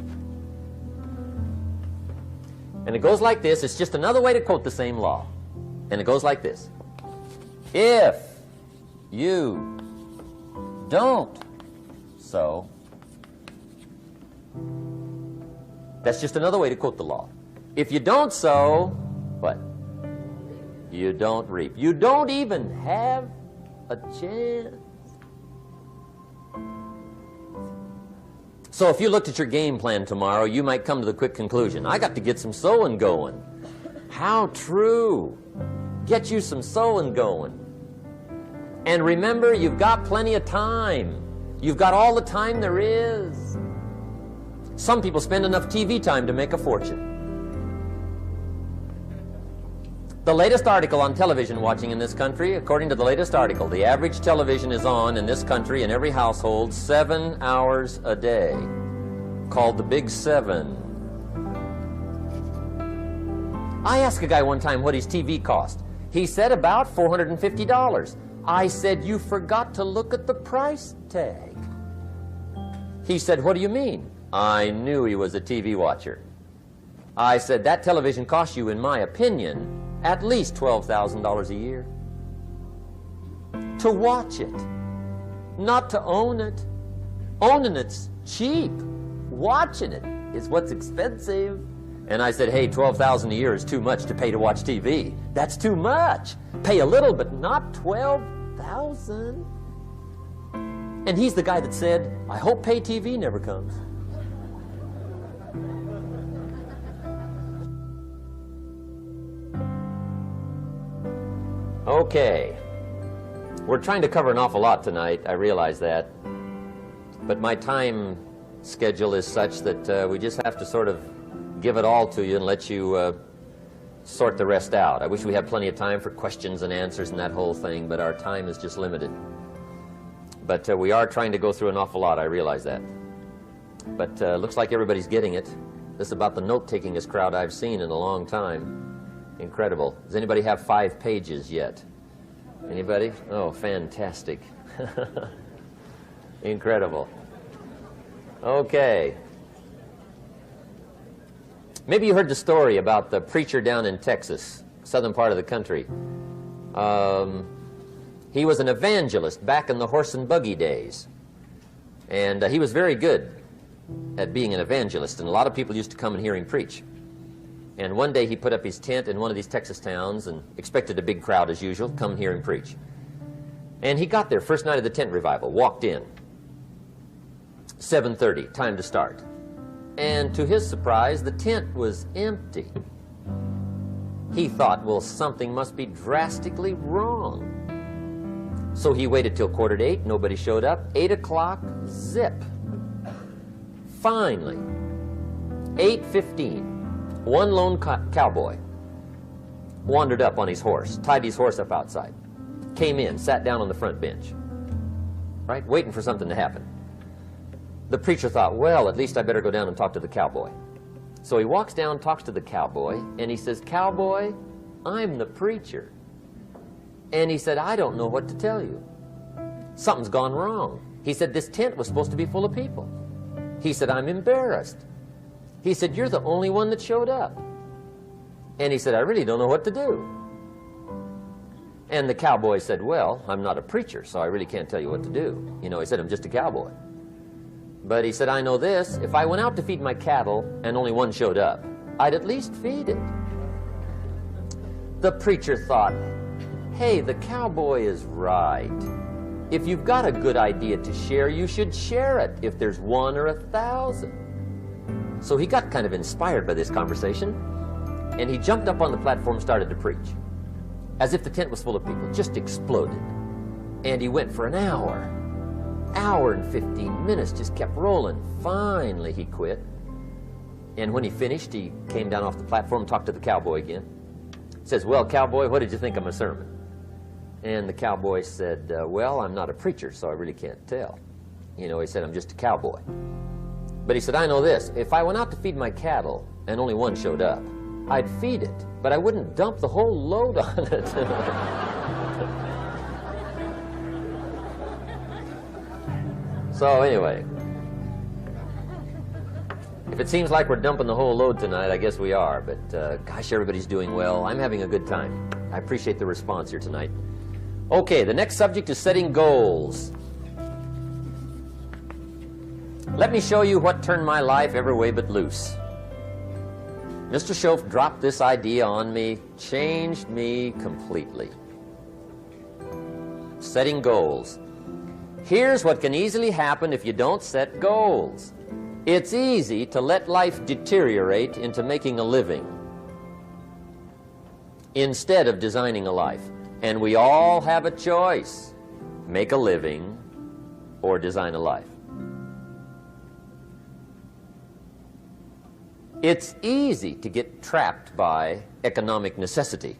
And it goes like this. It's just another way to quote the same law. And it goes like this. If you don't sow, that's just another way to quote the law. If you don't sow, what? You don't reap. You don't even have a chance. So if you looked at your game plan tomorrow, you might come to the quick conclusion, I got to get some sowing going. How true. Get you some sowing going. And remember, you've got plenty of time. You've got all the time there is. Some people spend enough TV time to make a fortune. The latest article on television watching in this country, according to the latest article, the average television is on in this country in every household 7 hours a day, called the Big 7. I asked a guy one time what his TV cost. He said about $450. I said, you forgot to look at the price tag. He said, what do you mean? I knew he was a TV watcher. I said, that television costs you, in my opinion, at least $12,000 a year. To watch it, not to own it. Owning it's cheap. Watching it is what's expensive. And I said, hey, $12,000 a year is too much to pay to watch TV. That's too much. Pay a little, but not $12,000. And he's the guy that said, I hope pay TV never comes. Okay. We're trying to cover an awful lot tonight. I realize that. But my time schedule is such that we just have to sort of give it all to you and let you sort the rest out. I wish we had plenty of time for questions and answers and that whole thing, but our time is just limited. But we are trying to go through an awful lot, I realize that. But looks like everybody's getting it. This is about the note-takingest crowd I've seen in a long time. Incredible. Does anybody have 5 pages yet? Anybody? Oh, fantastic. Incredible. Okay. Maybe you heard the story about the preacher down in Texas, southern part of the country. He was an evangelist back in the horse and buggy days. And he was very good at being an evangelist, and a lot of people used to come and hear him preach. And one day he put up his tent in one of these Texas towns and expected a big crowd as usual, come hear him preach. And he got there, first night of the tent revival, walked in. 7:30, time to start. And to his surprise, the tent was empty. He thought, well, something must be drastically wrong. So he waited till 7:45, nobody showed up. 8 o'clock, zip. Finally, 8:15, one lone cowboy wandered up on his horse, tied his horse up outside, came in, sat down on the front bench, right, waiting for something to happen. The preacher thought, well, at least I better go down and talk to the cowboy. So he walks down, talks to the cowboy, and he says, cowboy, I'm the preacher. And he said, I don't know what to tell you. Something's gone wrong. He said, this tent was supposed to be full of people. He said, I'm embarrassed. He said, you're the only one that showed up. And he said, I really don't know what to do. And the cowboy said, well, I'm not a preacher, so I really can't tell you what to do. You know, he said, I'm just a cowboy. But he said, I know this, if I went out to feed my cattle and only one showed up, I'd at least feed it. The preacher thought, hey, the cowboy is right. If you've got a good idea to share, you should share it, if there's 1 or 1,000. So he got kind of inspired by this conversation, and he jumped up on the platform and started to preach. As if the tent was full of people, just exploded. And he went for an hour and 15 minutes, just kept rolling. Finally, he quit. And when he finished, he came down off the platform, talked to the cowboy again. He says, well, cowboy, what did you think of my sermon? And the cowboy said, well, I'm not a preacher, so I really can't tell. You know, he said, I'm just a cowboy. But he said, I know this. If I went out to feed my cattle and only one showed up, I'd feed it, but I wouldn't dump the whole load on it. So anyway, if it seems like we're dumping the whole load tonight, I guess we are. But gosh, everybody's doing well. I'm having a good time. I appreciate the response here tonight. Okay, the next subject is setting goals. Let me show you what turned my life every way but loose. Mr. Shoaf dropped this idea on me, changed me completely. Setting goals. Here's what can easily happen if you don't set goals. It's easy to let life deteriorate into making a living instead of designing a life. And we all have a choice. Make a living or design a life. It's easy to get trapped by economic necessity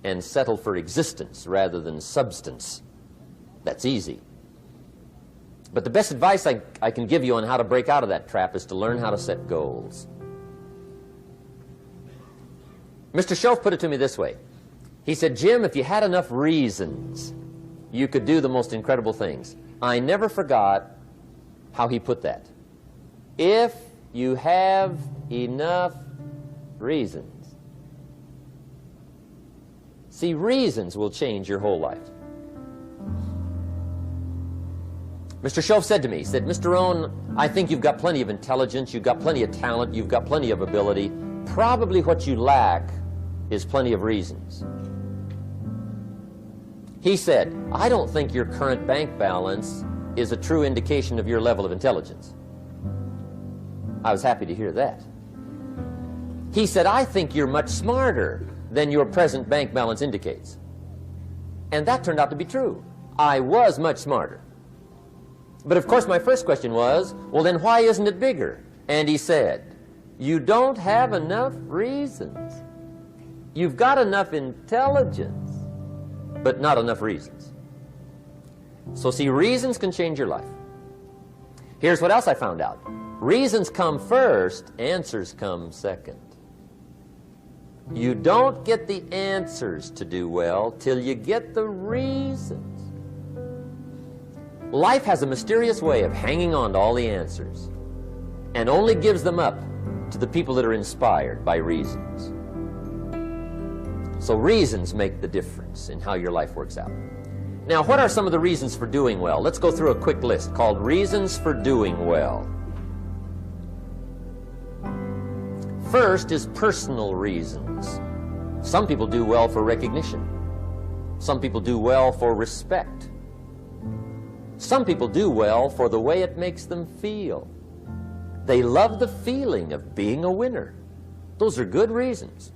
and settle for existence rather than substance. That's easy. But the best advice I can give you on how to break out of that trap is to learn how to set goals. Mr. Shoaf put it to me this way. He said, Jim, if you had enough reasons, you could do the most incredible things. I never forgot how he put that. If you have enough reasons. See, reasons will change your whole life. Mr. Shoaf said to me, he said, Mr. Rohn, I think you've got plenty of intelligence, you've got plenty of talent, you've got plenty of ability. Probably what you lack is plenty of reasons. He said, I don't think your current bank balance is a true indication of your level of intelligence. I was happy to hear that. He said, I think you're much smarter than your present bank balance indicates. And that turned out to be true. I was much smarter. But of course my first question was, well then why isn't it bigger? And he said, you don't have enough reasons. You've got enough intelligence, but not enough reasons. So see, reasons can change your life. Here's what else I found out. Reasons come first, answers come second. You don't get the answers to do well till you get the reasons. Life has a mysterious way of hanging on to all the answers and only gives them up to the people that are inspired by reasons. So reasons make the difference in how your life works out. Now, what are some of the reasons for doing well? Let's go through a quick list called Reasons for Doing Well. First is personal reasons. Some people do well for recognition. Some people do well for respect. Some people do well for the way it makes them feel. They love the feeling of being a winner. Those are good reasons.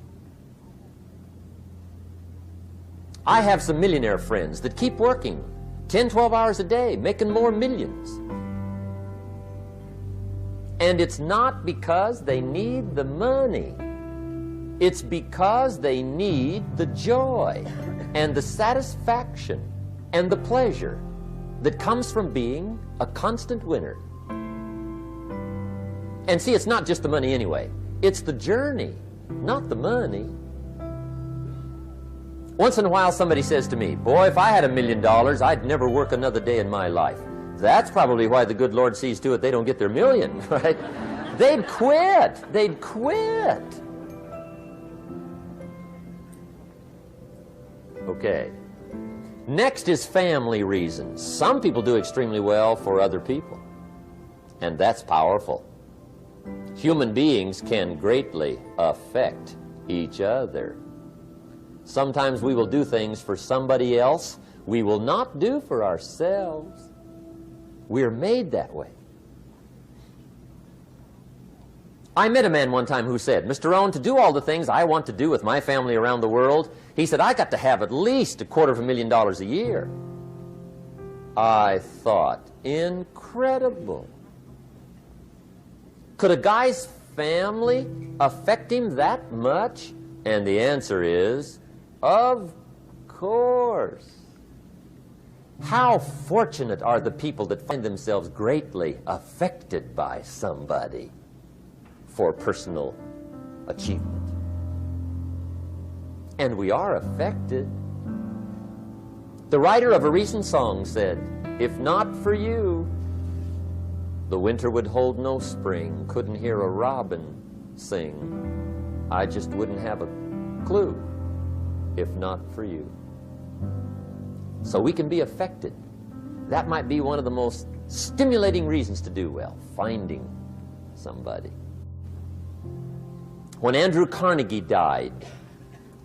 I have some millionaire friends that keep working 10, 12 hours a day, making more millions. And it's not because they need the money. It's because they need the joy and the satisfaction and the pleasure that comes from being a constant winner. And see, it's not just the money anyway. It's the journey, not the money. Once in a while somebody says to me, boy, if I had $1 million, I'd never work another day in my life. That's probably why the good Lord sees to it they don't get their million, right? They'd quit. They'd quit. Okay. Next is family reasons. Some people do extremely well for other people, and that's powerful. Human beings can greatly affect each other. Sometimes we will do things for somebody else we will not do for ourselves. We're made that way. I met a man one time who said, Mr. Rohn, to do all the things I want to do with my family around the world, he said, I got to have at least $250,000 a year. I thought, incredible. Could a guy's family affect him that much? And the answer is, of course. How fortunate are the people that find themselves greatly affected by somebody for personal achievement. And we are affected. The writer of a recent song said, "If not for you, the winter would hold no spring, couldn't hear a robin sing. I just wouldn't have a clue if not for you." So we can be affected. That might be one of the most stimulating reasons to do well, finding somebody. When Andrew Carnegie died,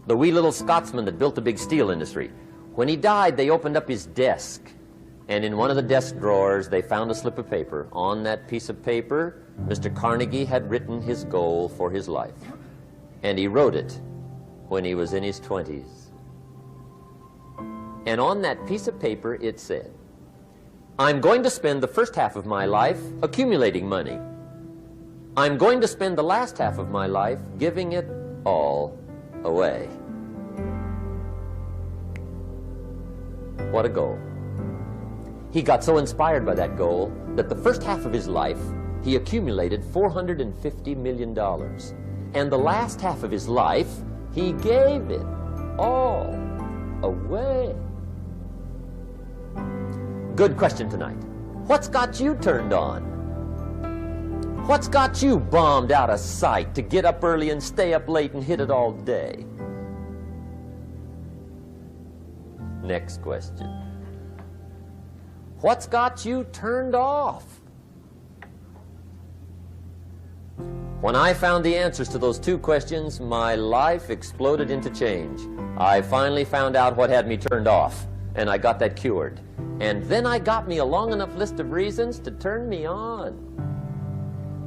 the wee little Scotsman that built the big steel industry, when he died, they opened up his desk, and in one of the desk drawers, they found a slip of paper. On that piece of paper, Mr. Carnegie had written his goal for his life, and he wrote it when he was in his 20s. And on that piece of paper, it said, "I'm going to spend the first half of my life accumulating money. I'm going to spend the last half of my life giving it all away." What a goal. He got so inspired by that goal that the first half of his life, he accumulated $450 million. And the last half of his life, he gave it all away. Good question tonight. What's got you turned on? What's got you bombed out of sight to get up early and stay up late and hit it all day? Next question. What's got you turned off? When I found the answers to those two questions, my life exploded into change. I finally found out what had me turned off, and I got that cured. And then I got me a long enough list of reasons to turn me on.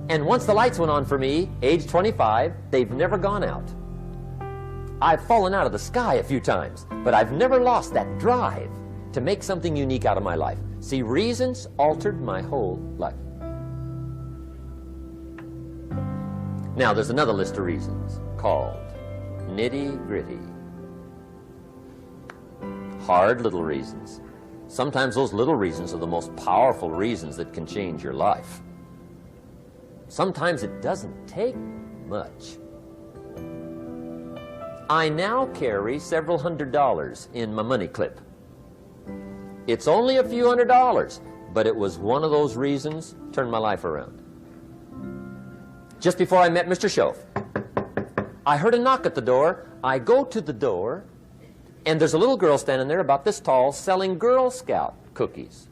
And once the lights went on for me, age 25, they've never gone out. I've fallen out of the sky a few times, but I've never lost that drive to make something unique out of my life. See, reasons altered my whole life. Now, there's another list of reasons called nitty-gritty. Hard little reasons. Sometimes those little reasons are the most powerful reasons that can change your life. Sometimes it doesn't take much. I now carry several $100s in my money clip. It's only a few $100s, but it was one of those reasons turned my life around. Just before I met Mr. Schoaf, I heard a knock at the door. I go to the door, and there's a little girl standing there about this tall selling Girl Scout cookies.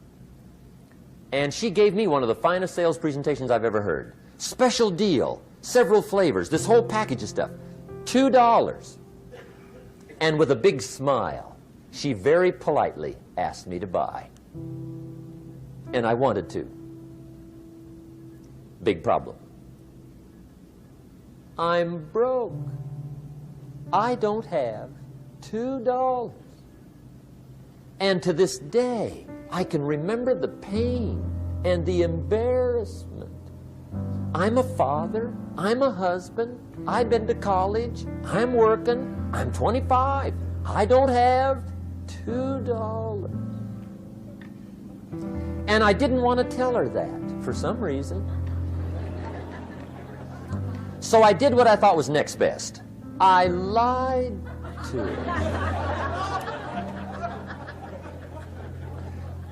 And she gave me one of the finest sales presentations I've ever heard. Special deal, several flavors, this whole package of stuff, $2. And with a big smile, she very politely asked me to buy. And I wanted to. Big problem. I'm broke. I don't have $2. And to this day, I can remember the pain and the embarrassment. I'm a father. I'm a husband. I've been to college. I'm working. I'm 25. I don't have $2. And I didn't want to tell her that for some reason. So I did what I thought was next best. I lied to her.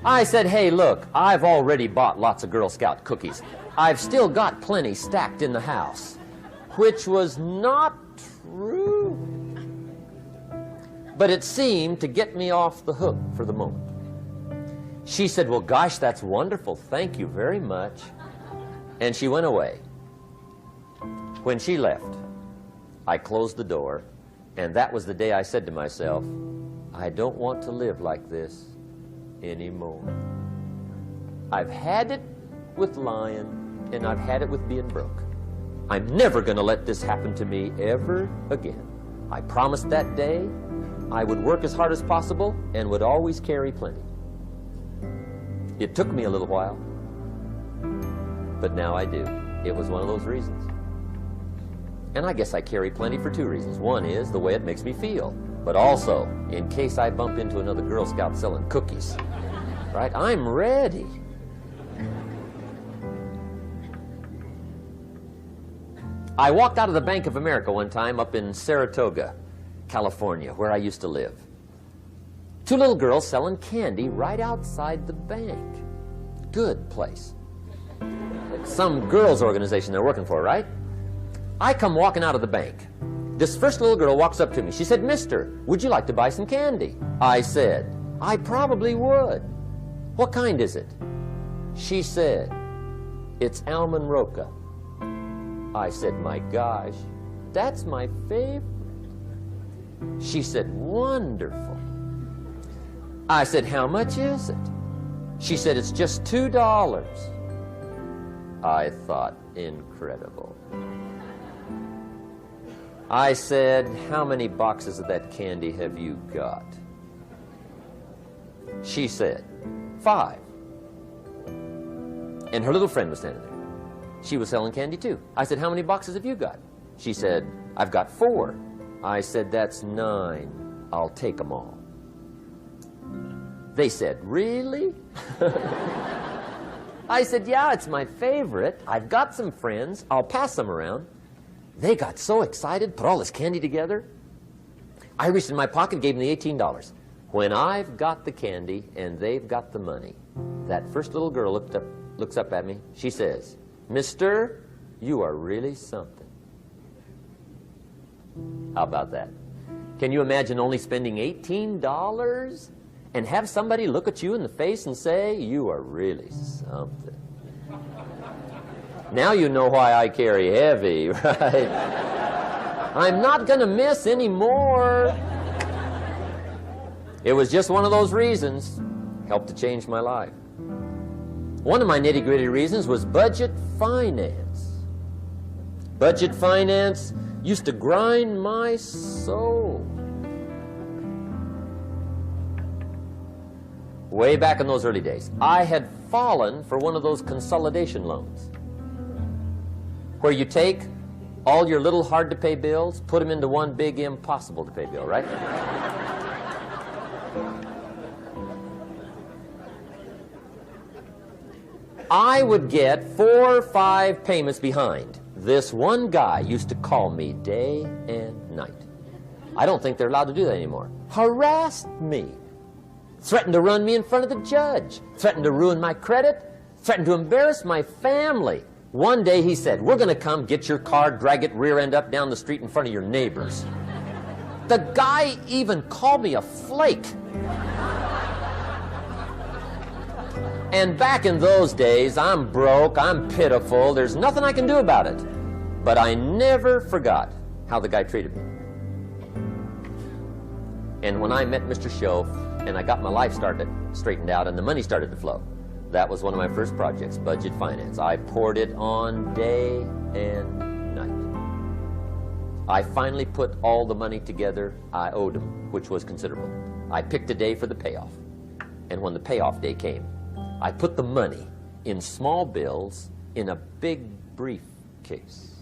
I said, "Hey, look, I've already bought lots of Girl Scout cookies. I've still got plenty stacked in the house," which was not true. But it seemed to get me off the hook for the moment. She said, "Well, gosh, that's wonderful. Thank you very much." And she went away. When she left, I closed the door, and that was the day I said to myself, I don't want to live like this anymore. I've had it with lying, and I've had it with being broke. I'm never going to let this happen to me ever again. I promised that day I would work as hard as possible and would always carry plenty. It took me a little while, but now I do. It was one of those reasons. And I guess I carry plenty for two reasons. One is the way it makes me feel, but also in case I bump into another Girl Scout selling cookies. right? I'm ready. I walked out of the Bank of America one time up in Saratoga, California, where I used to live. Two little girls selling candy right outside the bank. Good place. Some girls' organization they're working for, right? I come walking out of the bank. This first little girl walks up to me. She said, "Mister, would you like to buy some candy?" I said, "I probably would. What kind is it?" She said, "It's almond roca." I said, "My gosh, that's my favorite." She said, "Wonderful." I said, "How much is it?" She said, "It's just $2. I thought, incredible. I said, "How many boxes of that candy have you got?" She said, 5. And her little friend was standing there. She was selling candy too. I said, "How many boxes have you got?" She said, "I've got 4. I said, "That's 9. I'll take them all." They said, "Really?" I said, "Yeah, it's my favorite. I've got some friends. I'll pass them around." They got so excited, put all this candy together. I reached in my pocket and gave them the $18. When I've got the candy and they've got the money, that first little girl looks up at me. She says, "Mister, you are really something." How about that? Can you imagine only spending $18 and have somebody look at you in the face and say, "You are really something"? Now you know why I carry heavy, right? I'm not going to miss anymore. It was just one of those reasons. Helped to change my life. One of my nitty-gritty reasons was budget finance. Budget finance used to grind my soul. Way back in those early days, I had fallen for one of those consolidation loans, where you take all your little hard-to-pay bills, put them into one big impossible-to-pay bill, right? I would get 4 or 5 payments behind. This one guy used to call me day and night. I don't think they're allowed to do that anymore. Harassed me. Threatened to run me in front of the judge. Threatened to ruin my credit. Threatened to embarrass my family. One day he said, "We're going to come get your car, drag it rear end up down the street in front of your neighbors." The guy even called me a flake. And back in those days, I'm broke, I'm pitiful, there's nothing I can do about it. But I never forgot how the guy treated me. And when I met Mr. Shoaf and I got my life straightened out and the money started to flow, that was one of my first projects, budget finance. I poured it on day and night. I finally put all the money together I owed him, which was considerable. I picked a day for the payoff. And when the payoff day came, I put the money in small bills in a big briefcase.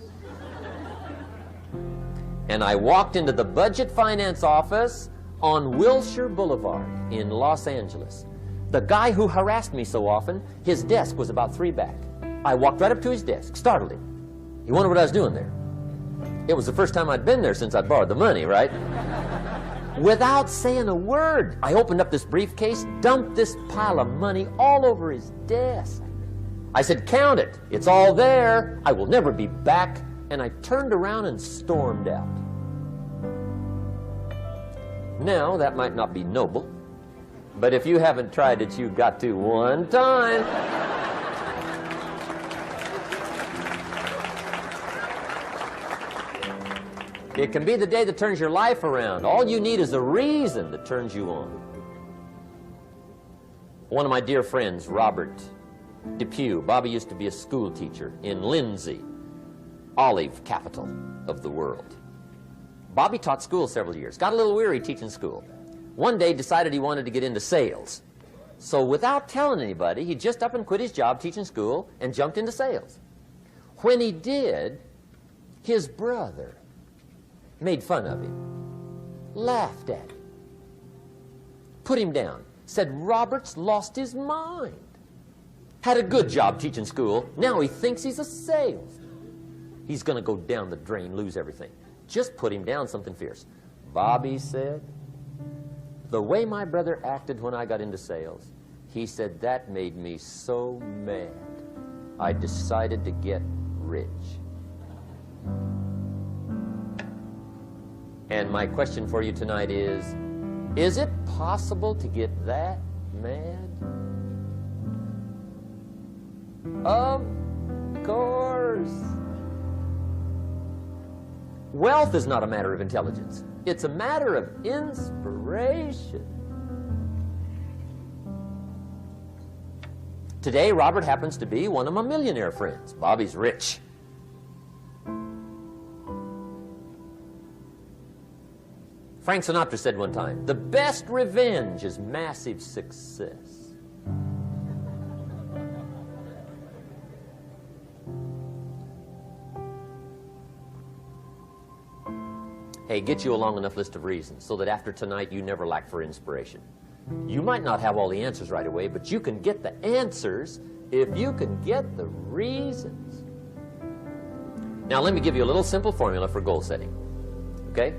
And I walked into the budget finance office on Wilshire Boulevard in Los Angeles. The guy who harassed me so often, his desk was about 3 back. I walked right up to his desk, startled him. He wondered what I was doing there. It was the first time I'd been there since I'd borrowed the money, right? Without saying a word, I opened up this briefcase, dumped this pile of money all over his desk. I said, "Count it. It's all there. I will never be back." And I turned around and stormed out. Now, that might not be noble, but if you haven't tried it, you've got to one time. It can be the day that turns your life around. All you need is a reason that turns you on. One of my dear friends, Robert Depew, Bobby used to be a school teacher in Lindsay, olive capital of the world. Bobby taught school several years, got a little weary teaching school. One day decided he wanted to get into sales. So without telling anybody, he just up and quit his job teaching school and jumped into sales. When he did, his brother made fun of him, laughed at him, put him down. said Robert's lost his mind. Had a good job teaching school. Now he thinks he's a salesman. He's going to go down the drain, lose everything. Just put him down something fierce. Bobby said, the way my brother acted when I got into sales, he said that made me so mad. I decided to get rich. And my question for you tonight is it possible to get that mad? Of course. Wealth is not a matter of intelligence. It's a matter of inspiration. Today, Robert happens to be one of my millionaire friends. Bobby's rich. Frank Sinatra said one time, the best revenge is massive success. Hey, get you a long enough list of reasons so that after tonight you never lack for inspiration. You might not have all the answers right away, but you can get the answers if you can get the reasons. Now let me give you a little simple formula for goal setting. Okay?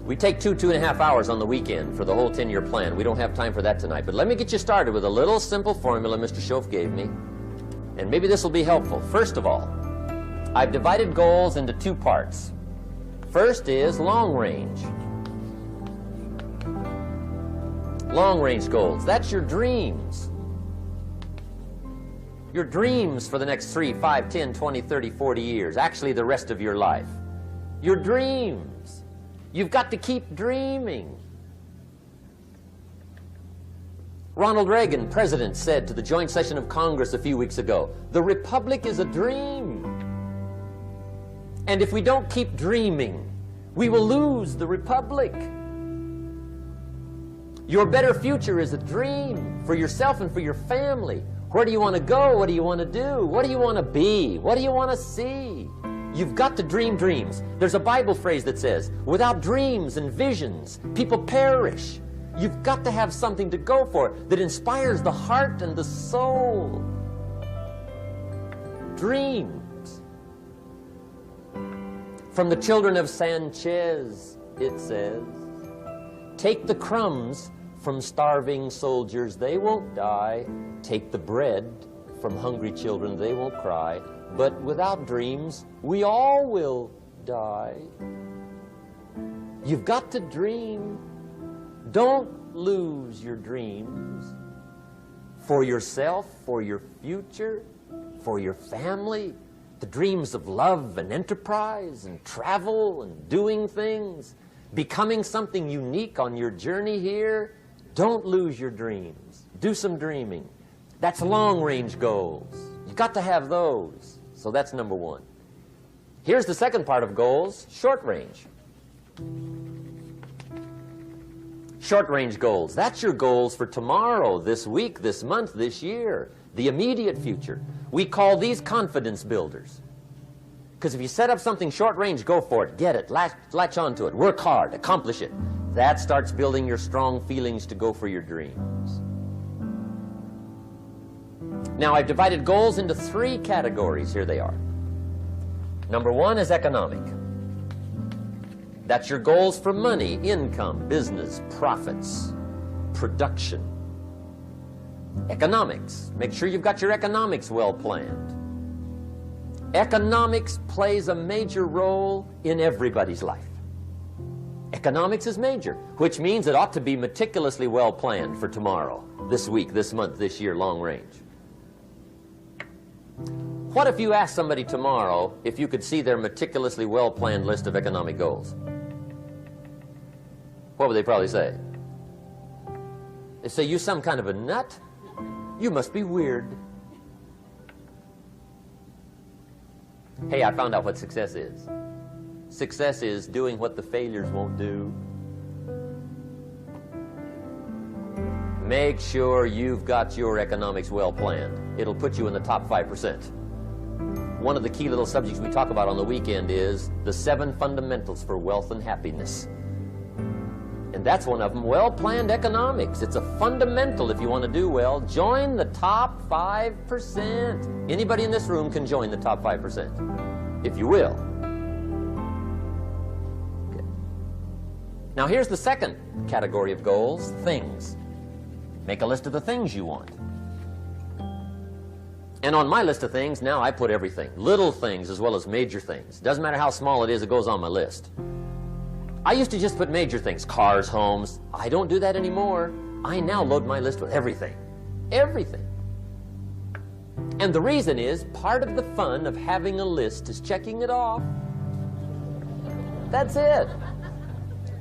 We take 2.5 hours on the weekend for the whole 10-year plan. We don't have time for that tonight, but let me get you started with a little simple formula Mr. Schoaf gave me, and maybe this will be helpful. First of all, I've divided goals into two parts. First is long range. Long range goals. That's your dreams. Your dreams for the next 3, 5, 10, 20, 30, 40 years. Actually, the rest of your life. Your dreams. You've got to keep dreaming. Ronald Reagan, president, said to the joint session of Congress a few weeks ago, the Republic is a dream. And if we don't keep dreaming, we will lose the Republic. Your better future is a dream for yourself and for your family. Where do you want to go? What do you want to do? What do you want to be? What do you want to see? You've got to dream dreams. There's a Bible phrase that says, without dreams and visions, people perish. You've got to have something to go for that inspires the heart and the soul. Dreams. From the children of Sanchez, it says, take the crumbs from starving soldiers, they won't die. Take the bread from hungry children, they won't cry. But without dreams, we all will die. You've got to dream. Don't lose your dreams for yourself, for your future, for your family. The dreams of love and enterprise and travel and doing things, becoming something unique on your journey here. Don't lose your dreams. Do some dreaming. That's long-range goals. You've got to have those. So that's number one. Here's the second part of goals, short range. Short range goals. That's your goals for tomorrow, this week, this month, this year, the immediate future. We call these confidence builders. Because if you set up something short range, go for it, get it, latch onto it, work hard, accomplish it. That starts building your strong feelings to go for your dreams. Now, I've divided goals into 3 categories. Here they are. Number 1 is economic. That's your goals for money, income, business, profits, production. Economics. Make sure you've got your economics well planned. Economics plays a major role in everybody's life. Economics is major, which means it ought to be meticulously well planned for tomorrow, this week, this month, this year, long range. What if you asked somebody tomorrow if you could see their meticulously well-planned list of economic goals? What would they probably say? They say, you some kind of a nut? You must be weird. Hey, I found out what success is. Success is doing what the failures won't do. Make sure you've got your economics well planned. It'll put you in the top 5%. One of the key little subjects we talk about on the weekend is the 7 fundamentals for wealth and happiness. And that's one of them, well-planned economics. It's a fundamental if you want to do well. Join the top 5%. Anybody in this room can join the top 5%, if you will. Okay. Now here's the second category of goals, things. Make a list of the things you want. And on my list of things, now I put everything. Little things as well as major things. Doesn't matter how small it is, it goes on my list. I used to just put major things, cars, homes. I don't do that anymore. I now load my list with everything. Everything. And the reason is, part of the fun of having a list is checking it off. That's it.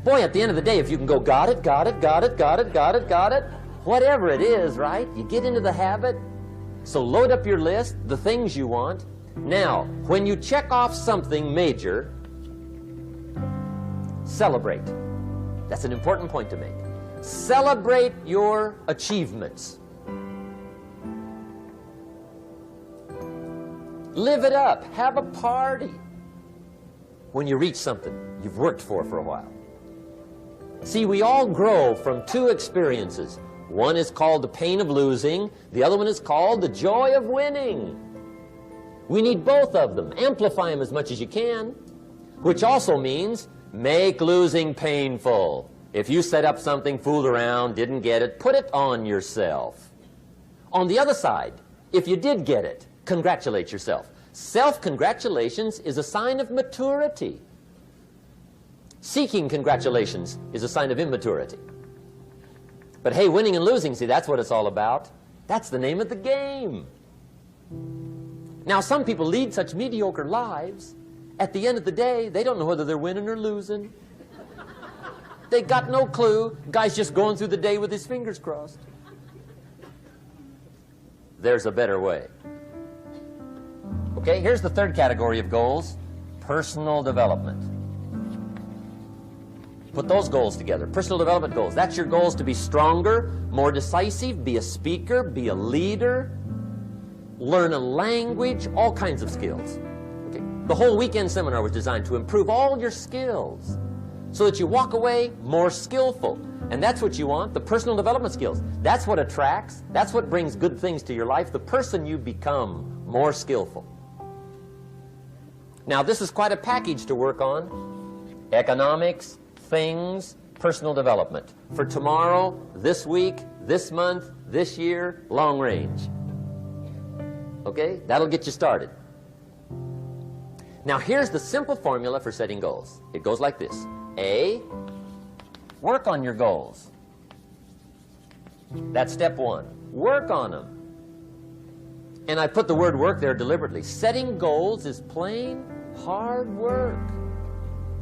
Boy, at the end of the day, if you can go, got it, got it, got it, got it, got it, got it, whatever it is, right? You get into the habit. So load up your list, the things you want. Now, when you check off something major, celebrate. That's an important point to make. Celebrate your achievements. Live it up. Have a party when you reach something you've worked for a while. See, we all grow from two experiences. One is called the pain of losing. The other one is called the joy of winning. We need both of them. Amplify them as much as you can, which also means make losing painful. If you set up something, fooled around, didn't get it, put it on yourself. On the other side, if you did get it, congratulate yourself. Self-congratulations is a sign of maturity. Seeking congratulations is a sign of immaturity. But hey, winning and losing, see, that's what it's all about. That's the name of the game. Now, some people lead such mediocre lives, at the end of the day, they don't know whether they're winning or losing. They got no clue. Guy's just going through the day with his fingers crossed. There's a better way. Okay, here's the third category of goals, personal development. Put those goals together, personal development goals. That's your goals to be stronger, more decisive, be a speaker, be a leader, learn a language, all kinds of skills. Okay. The whole weekend seminar was designed to improve all your skills so that you walk away more skillful. And that's what you want, the personal development skills. That's what attracts, that's what brings good things to your life, the person you become, more skillful. Now, this is quite a package to work on. Economics, things, personal development. For tomorrow, this week, this month, this year, long range. Okay? That'll get you started. Now, here's the simple formula for setting goals. It goes like this. A, work on your goals. That's step one. Work on them. And I put the word work there deliberately. Setting goals is plain hard work.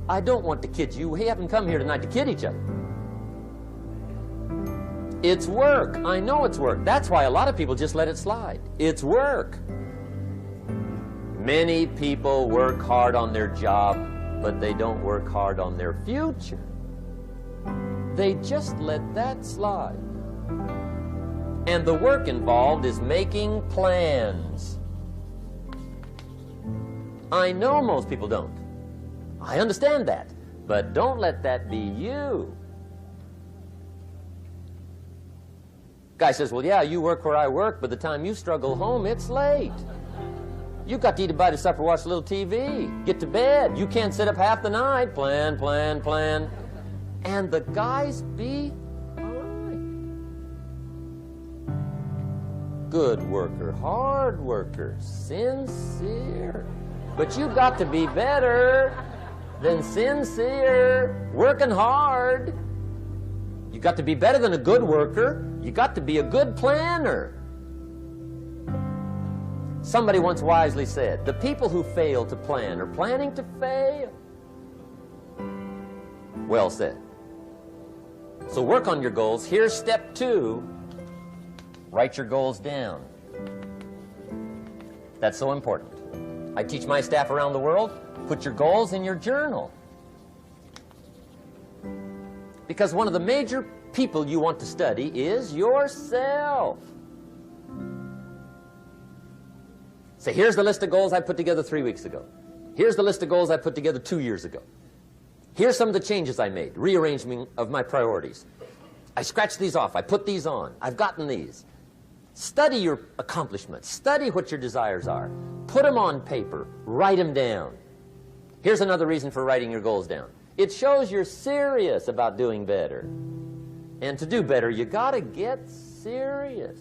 I don't want to kid you. We haven't come here tonight to kid each other. It's work. I know it's work. That's why a lot of people just let it slide. It's work. Many people work hard on their job, but they don't work hard on their future. They just let that slide. And the work involved is making plans. I know most people don't. I understand that, but don't let that be you. Guy says, well, yeah, you work where I work, but the time you struggle home, it's late. You've got to eat a bite of supper, watch a little TV, get to bed. You can't sit up half the night. Plan, plan, plan. And the guys be all right. Good worker, hard worker, sincere. But you've got to be better than sincere, working hard. You got to be better than a good worker. You got to be a good planner. Somebody once wisely said, the people who fail to plan are planning to fail. Well said. So work on your goals. Here's step 2. Write your goals down. That's so important. I teach my staff around the world, put your goals in your journal. Because one of the major people you want to study is yourself. Say, here's the list of goals I put together 3 weeks ago. Here's the list of goals I put together 2 years ago. Here's some of the changes I made, rearrangement of my priorities. I scratched these off. I put these on. I've gotten these. Study your accomplishments. Study what your desires are. Put them on paper. Write them down. Here's another reason for writing your goals down. It shows you're serious about doing better. And to do better, you got to get serious.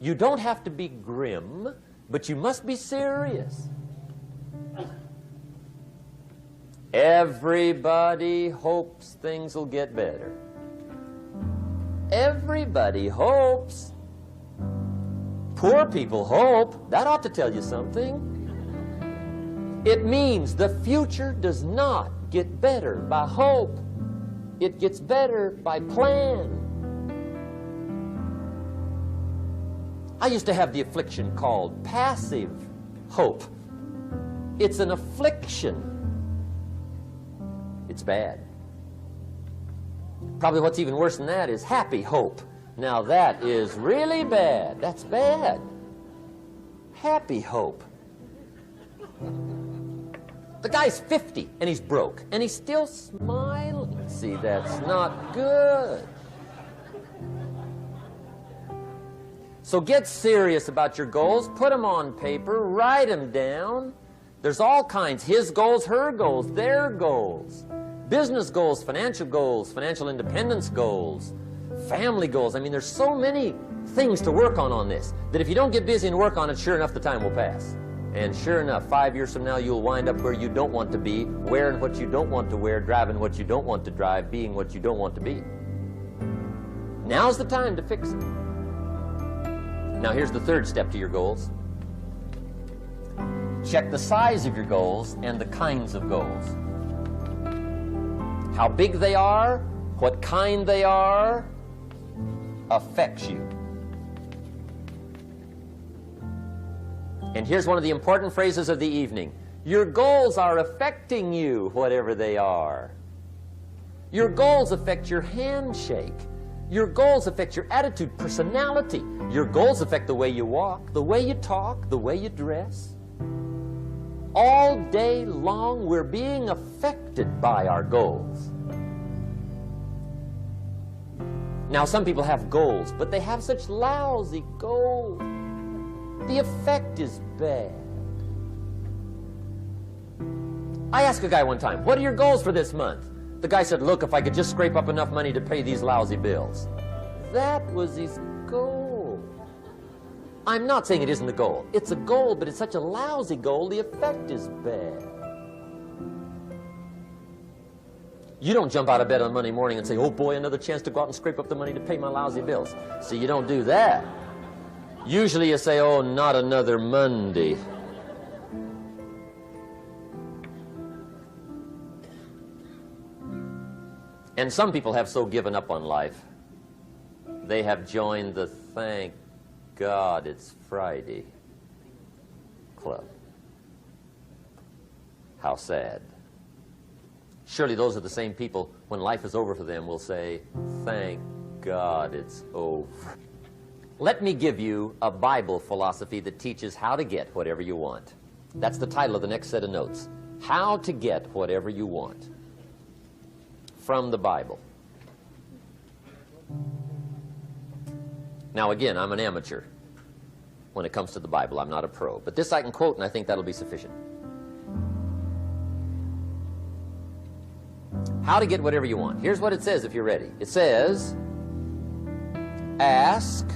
You don't have to be grim, but you must be serious. Everybody hopes things will get better. Everybody hopes. Poor people hope. That ought to tell you something. It means the future does not get better by hope. It gets better by plan. I used to have the affliction called passive hope. It's an affliction. It's bad. Probably what's even worse than that is happy hope. Now that is really bad. That's bad. Happy hope. The guy's 50 and he's broke and he's still smiling. See, that's not good. So get serious about your goals. Put them on paper. Write them down. There's all kinds. His goals, her goals, their goals. Business goals, financial independence goals, family goals. I mean, there's so many things to work on this that if you don't get busy and work on it, sure enough, the time will pass. And sure enough, 5 years from now, you'll wind up where you don't want to be, wearing what you don't want to wear, driving what you don't want to drive, being what you don't want to be. Now's the time to fix it. Now, here's the third step to your goals. Check the size of your goals and the kinds of goals. How big they are, what kind they are, affects you. And here's one of the important phrases of the evening. Your goals are affecting you, whatever they are. Your goals affect your handshake. Your goals affect your attitude, personality. Your goals affect the way you walk, the way you talk, the way you dress. All day long, we're being affected by our goals. Now, some people have goals, but they have such lousy goals. The effect is bad. I asked a guy one time, what are your goals for this month? The guy said, look, if I could just scrape up enough money to pay these lousy bills. That was his goal. I'm not saying it isn't the goal. It's a goal, but it's such a lousy goal, the effect is bad. You don't jump out of bed on Monday morning and say, oh boy, another chance to go out and scrape up the money to pay my lousy bills. See, you don't do that. Usually you say, oh, not another Monday. And some people have so given up on life, they have joined the thank God it's Friday club. How sad. Surely those are the same people, when life is over for them, will say, thank God it's over. Let me give you a Bible philosophy that teaches how to get whatever you want. That's the title of the next set of notes. How to get whatever you want. From the Bible. Now again, I'm an amateur when it comes to the Bible. I'm not a pro. But this I can quote, and I think that'll be sufficient. How to get whatever you want. Here's what it says if you're ready. It says, ask,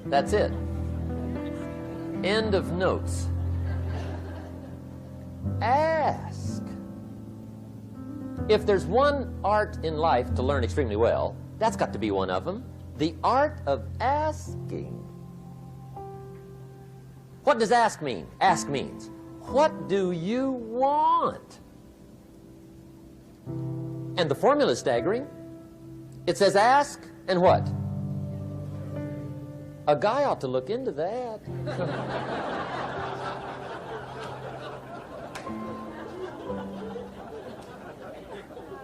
that's it. End of notes. Ask. If there's one art in life to learn extremely well, that's got to be one of them. The art of asking. What does ask mean? Ask means, what do you want? And the formula is staggering. It says ask and what? A guy ought to look into that.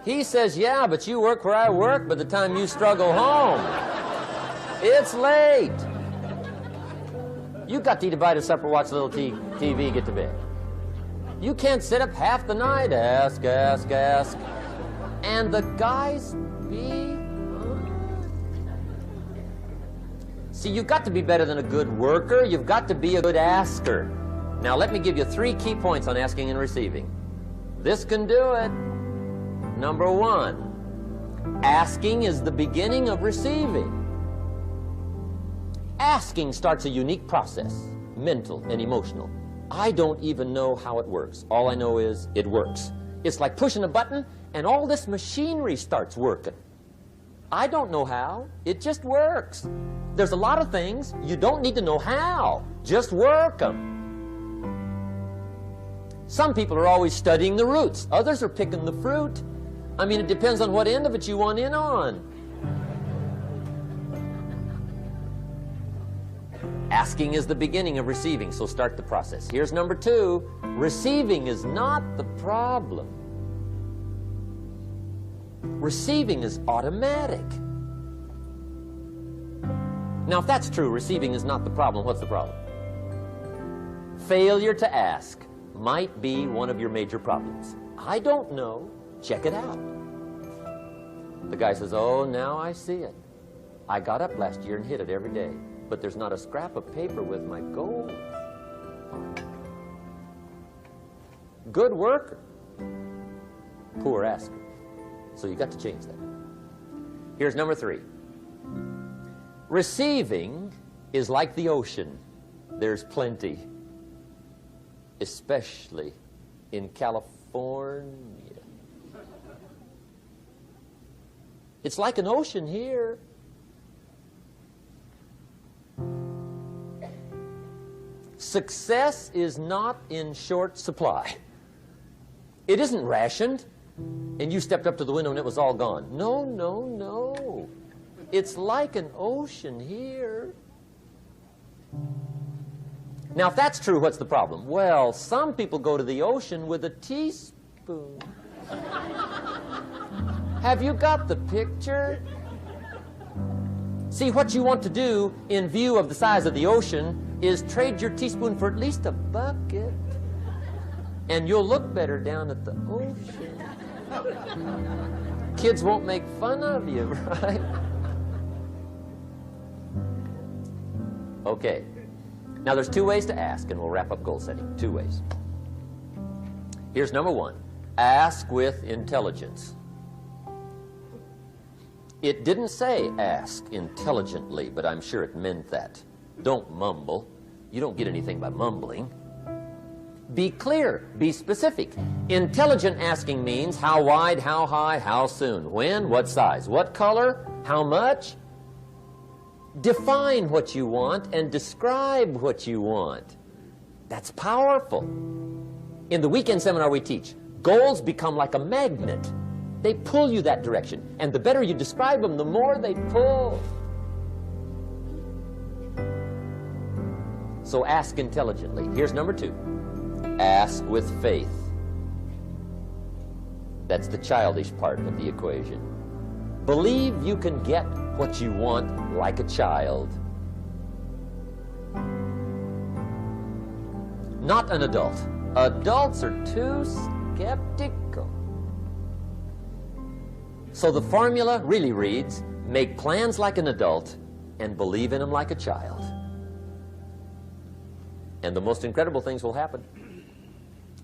He says, yeah, but you work where I work. By the time you struggle home, it's late. You got to eat a bite of supper, watch a little TV, TV, get to bed. You can't sit up half the night, ask, ask, ask. And the guys be... See, you've got to be better than a good worker. You've got to be a good asker. Now, let me give you 3 key points on asking and receiving. This can do it. Number 1, asking is the beginning of receiving. Asking starts a unique process, mental and emotional. I don't even know how it works. All I know is it works. It's like pushing a button and all this machinery starts working. I don't know how. It just works. There's a lot of things you don't need to know how. Just work them. Some people are always studying the roots. Others are picking the fruit. I mean, it depends on what end of it you want in on. Asking is the beginning of receiving, so start the process. Here's number 2. Receiving is not the problem. Receiving is automatic. Now, if that's true, receiving is not the problem, what's the problem? Failure to ask might be one of your major problems. I don't know. Check it out. The guy says, oh, now I see it. I got up last year and hit it every day, but there's not a scrap of paper with my goals. Good worker, poor asker. So you got to change that. Here's number 3. Receiving is like the ocean. There's plenty, especially in California. It's like an ocean here. Success is not in short supply. It isn't rationed, and you stepped up to the window and it was all gone. No, no, no. It's like an ocean here. Now, if that's true, what's the problem? Well, some people go to the ocean with a teaspoon. Have you got the picture? See, what you want to do in view of the size of the ocean is trade your teaspoon for at least a bucket, and you'll look better down at the ocean. Kids won't make fun of you, right? Okay. Now, there's 2 ways to ask, and we'll wrap up goal setting. 2 ways. Here's number 1. Ask with intelligence. It didn't say ask intelligently, but I'm sure it meant that. Don't mumble. You don't get anything by mumbling. Be clear. Be specific. Intelligent asking means how wide, how high, how soon, when, what size, what color, how much. Define what you want and describe what you want. That's powerful. In the weekend seminar we teach, goals become like a magnet. They pull you that direction. And the better you describe them, the more they pull. So ask intelligently. Here's number 2. Ask with faith. That's the childish part of the equation. Believe you can get what you want like a child. Not an adult. Adults are too skeptical. So the formula really reads, make plans like an adult and believe in them like a child. And the most incredible things will happen.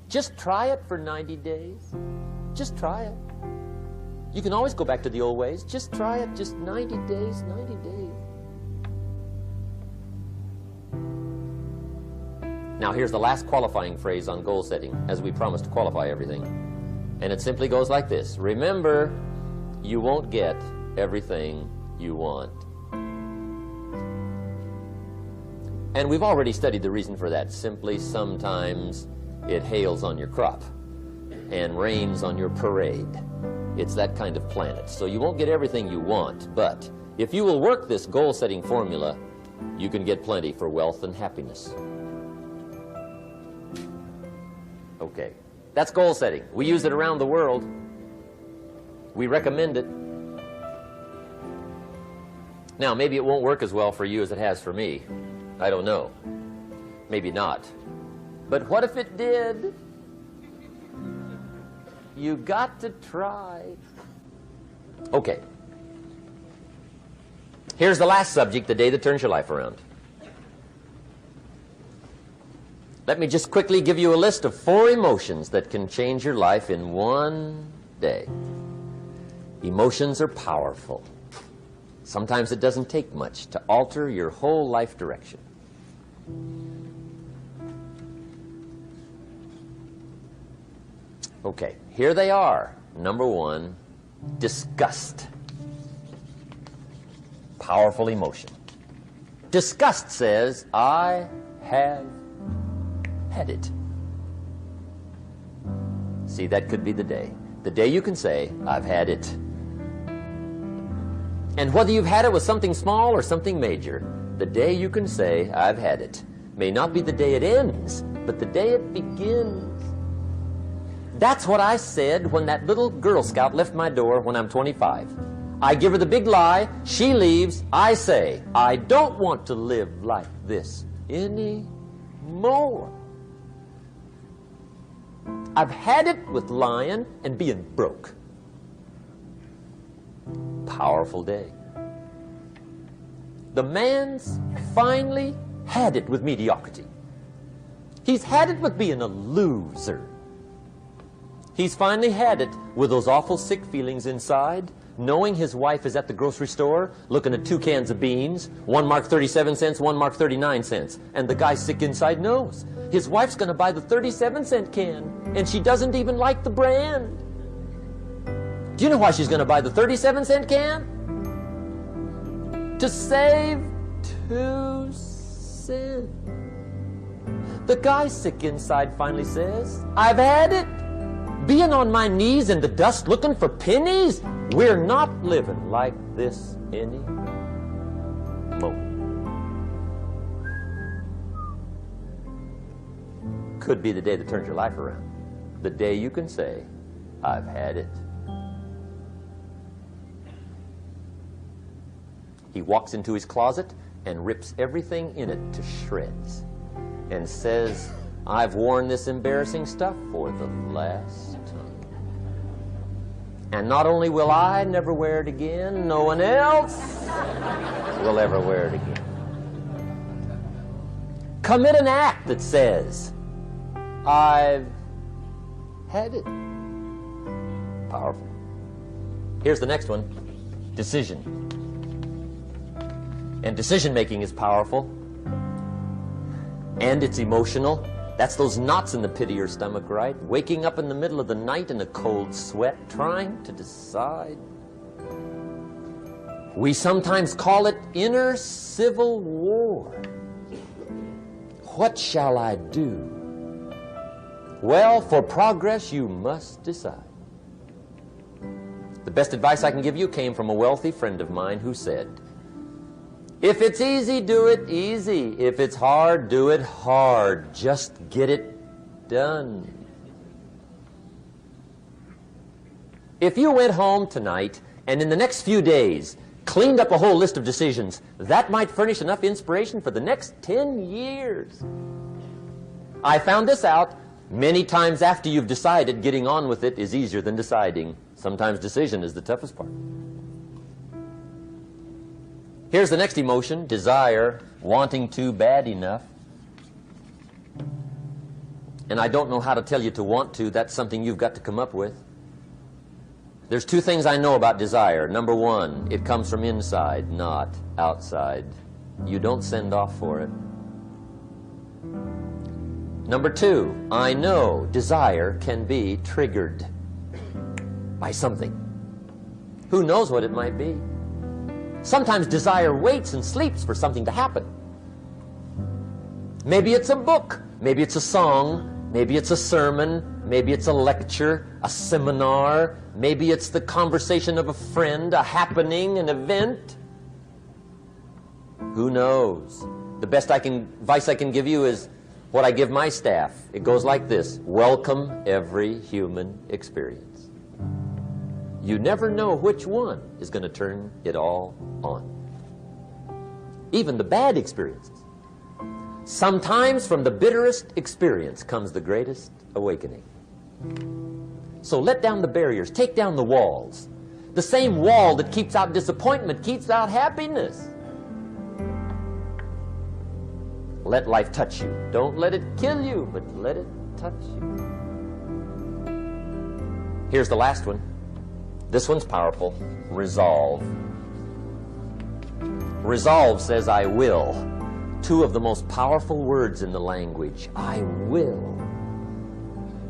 Just try it for 90 days. Just try it. You can always go back to the old ways. Just try it, just 90 days, 90 days. Now here's the last qualifying phrase on goal setting, as we promised to qualify everything. And it simply goes like this. Remember, you won't get everything you want. And we've already studied the reason for that. Simply, sometimes it hails on your crop and rains on your parade. It's that kind of planet. So you won't get everything you want, but if you will work this goal-setting formula, you can get plenty for wealth and happiness. Okay, that's goal setting. We use it around the world. We recommend it. Now, maybe it won't work as well for you as it has for me. I don't know. Maybe not. But what if it did? You got to try. Okay. Here's the last subject, the day that turns your life around. Let me just quickly give you a list of 4 emotions that can change your life in one day. Emotions are powerful. Sometimes it doesn't take much to alter your whole life direction. Okay, here they are. Number 1, disgust. Powerful emotion. Disgust says, I have had it. See, that could be the day. The day you can say, I've had it. And whether you've had it with something small or something major, the day you can say, I've had it, may not be the day it ends, but the day it begins. That's what I said when that little Girl Scout left my door when I'm 25. I give her the big lie, she leaves, I say, I don't want to live like this anymore. I've had it with lying and being broke. Powerful day. The man's finally had it with mediocrity. He's had it with being a loser. He's finally had it with those awful sick feelings inside, knowing his wife is at the grocery store looking at 2 cans of beans, one marked 37 cents, one marked 39 cents. And the guy sick inside knows his wife's going to buy the 37-cent can, and she doesn't even like the brand. Do you know why she's going to buy the 37-cent can? To save 2 cents. The guy sick inside finally says, I've had it. Being on my knees in the dust looking for pennies, we're not living like this anymore. Could be the day that turns your life around. The day you can say, I've had it. He walks into his closet and rips everything in it to shreds and says, I've worn this embarrassing stuff for the last time. And not only will I never wear it again, no one else will ever wear it again. Commit an act that says, I've had it. Powerful. Here's the next one, decision. And decision-making is powerful. And it's emotional. That's those knots in the pit of your stomach, right? Waking up in the middle of the night in a cold sweat, trying to decide. We sometimes call it inner civil war. What shall I do? Well, for progress, you must decide. The best advice I can give you came from a wealthy friend of mine who said, if it's easy, do it easy. If it's hard, do it hard. Just get it done. If you went home tonight and in the next few days cleaned up a whole list of decisions, that might furnish enough inspiration for the next 10 years. I found this out many times after you've decided. Getting on with it is easier than deciding. Sometimes decision is the toughest part. Here's the next emotion, desire, wanting to bad enough. And I don't know how to tell you to want to. That's something you've got to come up with. There's 2 things I know about desire. Number 1, it comes from inside, not outside. You don't send off for it. Number 2, I know desire can be triggered by something. Who knows what it might be? Sometimes desire waits and sleeps for something to happen. Maybe it's a book, maybe it's a song, maybe it's a sermon, maybe it's a lecture, a seminar, maybe it's the conversation of a friend, a happening, an event. Who knows? The best advice I can give you is what I give my staff. It goes like this: welcome every human experience. You never know which one is going to turn it all on. Even the bad experiences. Sometimes from the bitterest experience comes the greatest awakening. So let down the barriers, take down the walls. The same wall that keeps out disappointment keeps out happiness. Let life touch you. Don't let it kill you, but let it touch you. Here's the last one. This one's powerful. Resolve. Resolve says, I will. Two of the most powerful words in the language. I will.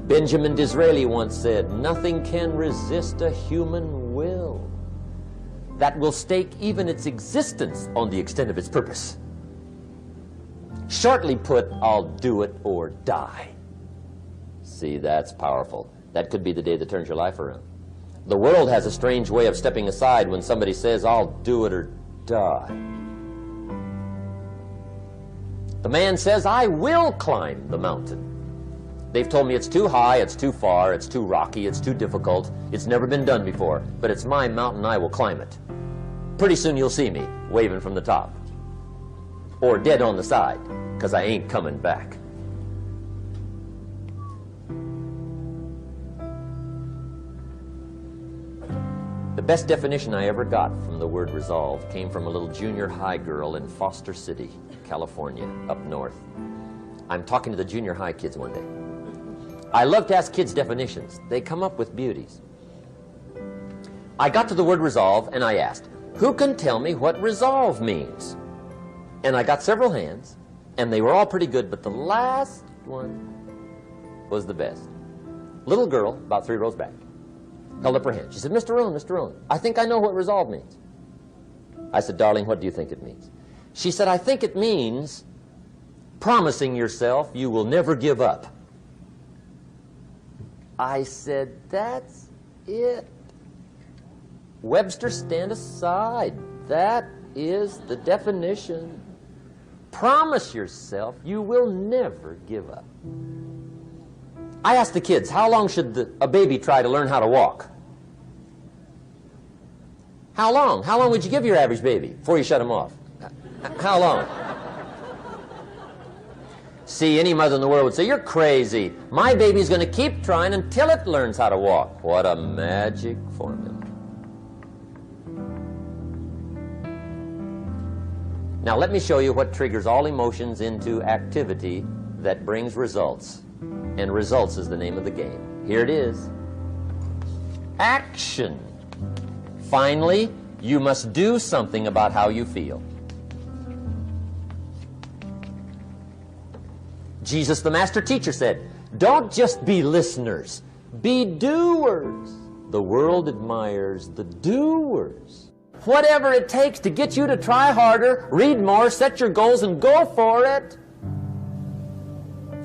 Benjamin Disraeli once said, nothing can resist a human will that will stake even its existence on the extent of its purpose. Shortly put, I'll do it or die. See, that's powerful. That could be the day that turns your life around. The world has a strange way of stepping aside when somebody says, I'll do it or die. The man says, I will climb the mountain. They've told me it's too high, it's too far, it's too rocky, it's too difficult, it's never been done before, but it's my mountain, I will climb it. Pretty soon you'll see me waving from the top. Or dead on the side, because I ain't coming back. The best definition I ever got from the word resolve came from a little junior high girl in Foster City, California, up north. I'm talking to the junior high kids one day. I love to ask kids definitions. They come up with beauties. I got to the word resolve and I asked, who can tell me what resolve means? And I got several hands, and they were all pretty good, but the last one was the best. Little girl, about 3 rows back, held up her hand. She said, Mr. Rohn, I think I know what resolve means. I said, darling, what do you think it means? She said, I think it means promising yourself you will never give up. I said, that's it. Webster, stand aside. That is the definition. Promise yourself you will never give up. I asked the kids, how long should a baby try to learn how to walk? How long? How long would you give your average baby before you shut him off? How long? See, any mother in the world would say, you're crazy. My baby's going to keep trying until it learns how to walk. What a magic formula. Now let me show you what triggers all emotions into activity that brings results. And results is the name of the game. Here it is. Action. Finally, you must do something about how you feel. Jesus, the master teacher, said, don't just be listeners, be doers. The world admires the doers. Whatever it takes to get you to try harder, read more, set your goals, and go for it.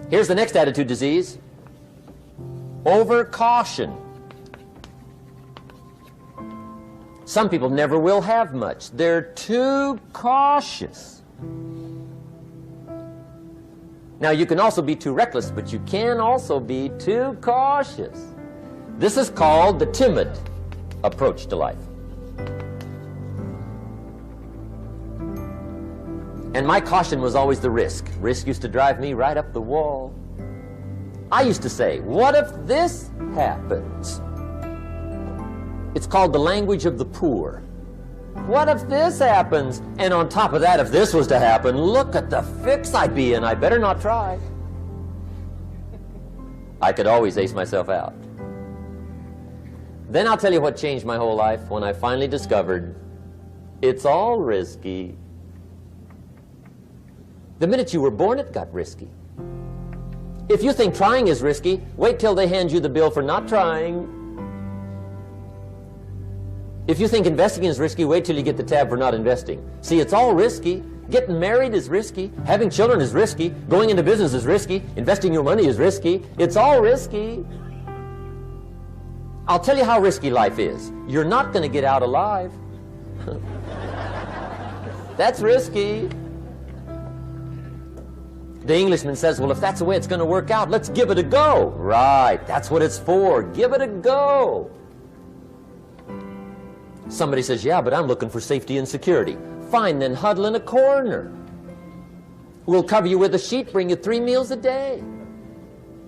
Here's the next attitude disease. Over-caution. Some people never will have much. They're too cautious. Now, you can also be too reckless, but you can also be too cautious. This is called the timid approach to life. And my caution was always the risk. Risk used to drive me right up the wall. I used to say, what if this happens? It's called the language of the poor. What if this happens? And on top of that, if this was to happen, look at the fix I'd be in. I better not try. I could always ace myself out. Then I'll tell you what changed my whole life when I finally discovered it's all risky. The minute you were born, it got risky. If you think trying is risky, wait till they hand you the bill for not trying. If you think investing is risky, wait till you get the tab for not investing. See, it's all risky. Getting married is risky. Having children is risky. Going into business is risky. Investing your money is risky. It's all risky. I'll tell you how risky life is. You're not going to get out alive. That's risky. The Englishman says, well, if that's the way it's going to work out, let's give it a go. Right, that's what it's for. Give it a go. Somebody says, yeah, but I'm looking for safety and security. Fine, then huddle in a corner. We'll cover you with a sheet, bring you 3 meals a day.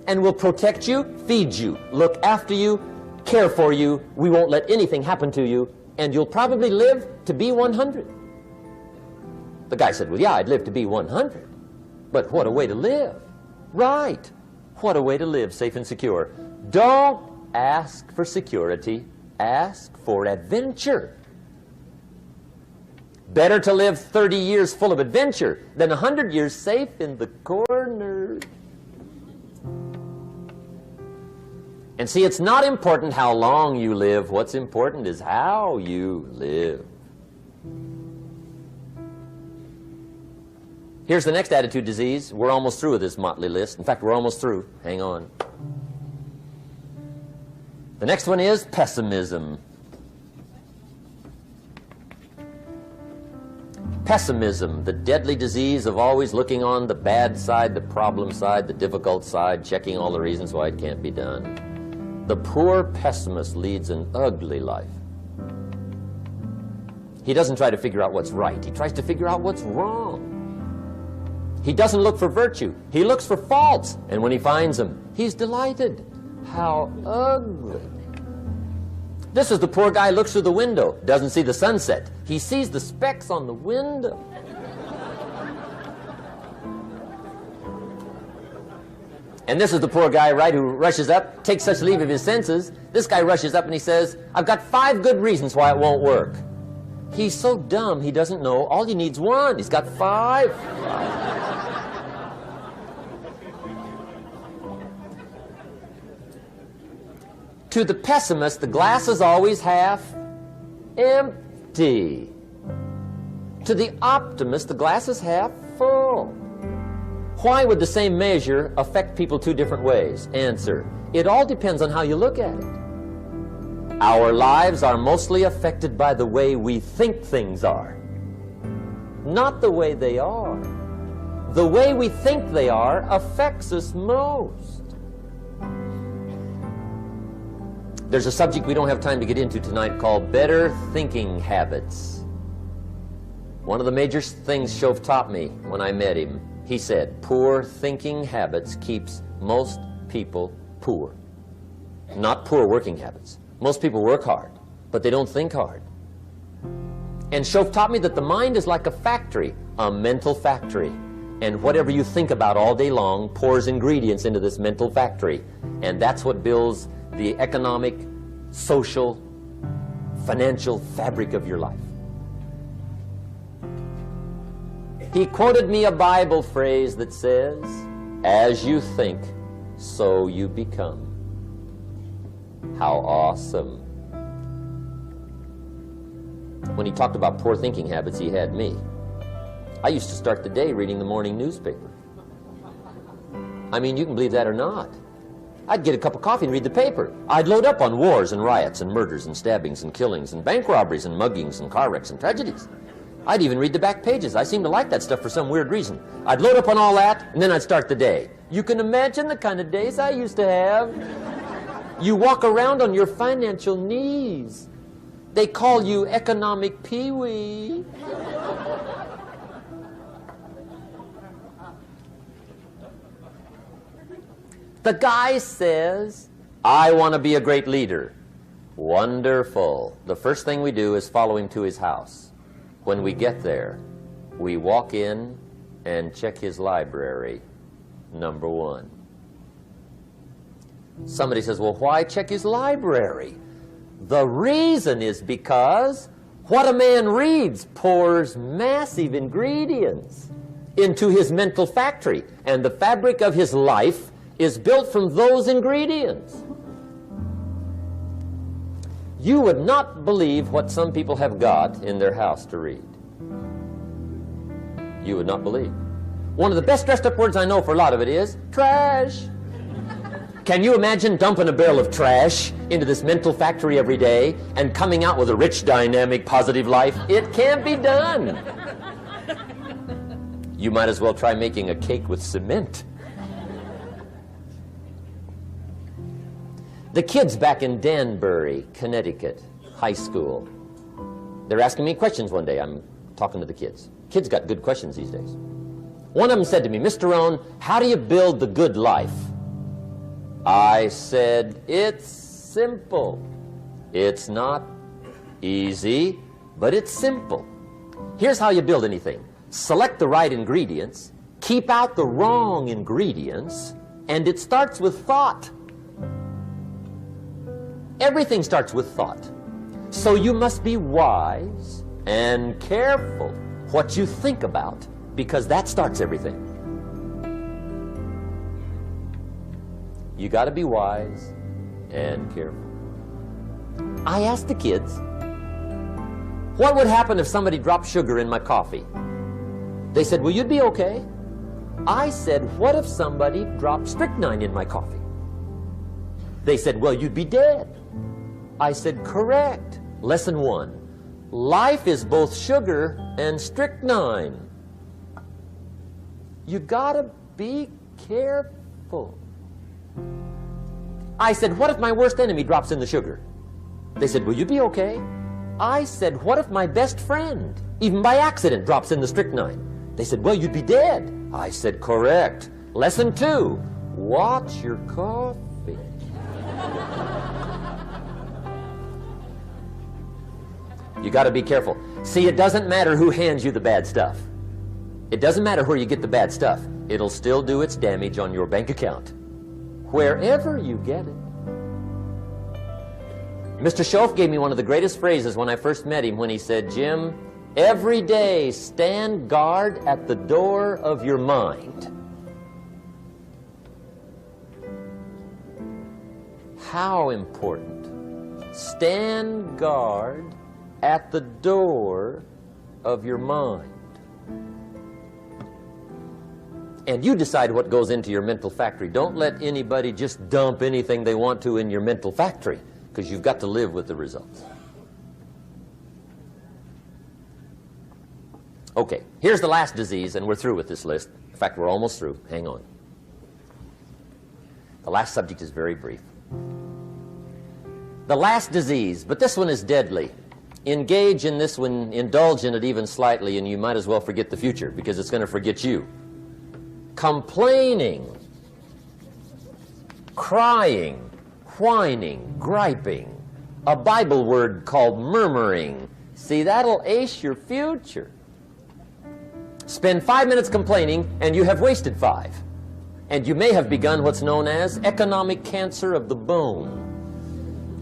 And we'll protect you, feed you, look after you, care for you. We won't let anything happen to you. And you'll probably live to be 100. The guy said, well, yeah, I'd live to be 100. But what a way to live. Right. What a way to live, safe and secure. Don't ask for security. Ask for adventure. Better to live 30 years full of adventure than 100 years safe in the corner. And see, it's not important how long you live. What's important is how you live. Here's the next attitude disease. We're almost through with this motley list. In fact, we're almost through. Hang on. The next one is pessimism. Pessimism, the deadly disease of always looking on the bad side, the problem side, the difficult side, checking all the reasons why it can't be done. The poor pessimist leads an ugly life. He doesn't try to figure out what's right. He tries to figure out what's wrong. He doesn't look for virtue. He looks for faults. And when he finds them, he's delighted. How ugly. This is the poor guy who looks through the window, doesn't see the sunset. He sees the specks on the window. And this is the poor guy, right, who rushes up, takes such leave of his senses. This guy rushes up and he says, I've got 5 good reasons why it won't work. He's so dumb he doesn't know all he needs 1. He's got 5. To the pessimist, the glass is always half empty. To the optimist, the glass is half full. Why would the same measure affect people 2 different ways? Answer, it all depends on how you look at it. Our lives are mostly affected by the way we think things are, not the way they are. The way we think they are affects us most. There's a subject we don't have time to get into tonight called better thinking habits. One of the major things Shove taught me when I met him, he said, poor thinking habits keeps most people poor. Not poor working habits. Most people work hard, but they don't think hard. And Shove taught me that the mind is like a factory, a mental factory. And whatever you think about all day long pours ingredients into this mental factory. And that's what builds the economic, social, financial fabric of your life. He quoted me a Bible phrase that says, as you think, so you become. How awesome. When he talked about poor thinking habits, he had me. I used to start the day reading the morning newspaper. I mean, you can believe that or not. I'd get a cup of coffee and read the paper. I'd load up on wars and riots and murders and stabbings and killings and bank robberies and muggings and car wrecks and tragedies. I'd even read the back pages. I seem to like that stuff for some weird reason. I'd load up on all that, and then I'd start the day. You can imagine the kind of days I used to have. You walk around on your financial knees. They call you economic peewee. The guy says, I want to be a great leader. Wonderful. The first thing we do is follow him to his house. When we get there, we walk in and check his library, number 1. Somebody says, well, why check his library? The reason is because what a man reads pours massive ingredients into his mental factory, and the fabric of his life is built from those ingredients. You would not believe what some people have got in their house to read. You would not believe. One of the best dressed up words I know for a lot of it is trash. Can you imagine dumping a barrel of trash into this mental factory every day and coming out with a rich, dynamic, positive life? It can't be done. You might as well try making a cake with cement. The kids back in Danbury, Connecticut, high school, they're asking me questions one day. I'm talking to the kids. Kids got good questions these days. One of them said to me, Mr. Rohn, how do you build the good life? I said, it's simple. It's not easy, but it's simple. Here's how you build anything. Select the right ingredients, keep out the wrong ingredients, and it starts with thought. Everything starts with thought. So you must be wise and careful what you think about, because that starts everything. You got to be wise and careful. I asked the kids, what would happen if somebody dropped sugar in my coffee? They said, well, you'd be okay. I said, what if somebody dropped strychnine in my coffee? They said, well, you'd be dead. I said, correct. Lesson 1. Life is both sugar and strychnine. You gotta be careful. I said, what if my worst enemy drops in the sugar? They said, will you be okay? I said, what if my best friend, even by accident, drops in the strychnine? They said, well, you'd be dead. I said, correct. Lesson 2, watch your coffee. You got to be careful. See, it doesn't matter who hands you the bad stuff. It doesn't matter where you get the bad stuff. It'll still do its damage on your bank account, wherever you get it. Mr. Schoaf gave me one of the greatest phrases when I first met him, when he said, Jim, every day stand guard at the door of your mind. How important. Stand guard at the door of your mind. And you decide what goes into your mental factory. Don't let anybody just dump anything they want to in your mental factory, because you've got to live with the results. Okay, here's the last disease, and we're through with this list. In fact, we're almost through. Hang on. The last subject is very brief. The last disease, but this one is deadly. Engage in this one, indulge in it even slightly, and you might as well forget the future, because it's going to forget you. Complaining, crying, whining, griping, a Bible word called murmuring. See, that'll ace your future. Spend 5 minutes complaining, and you have wasted 5. And you may have begun what's known as economic cancer of the bone.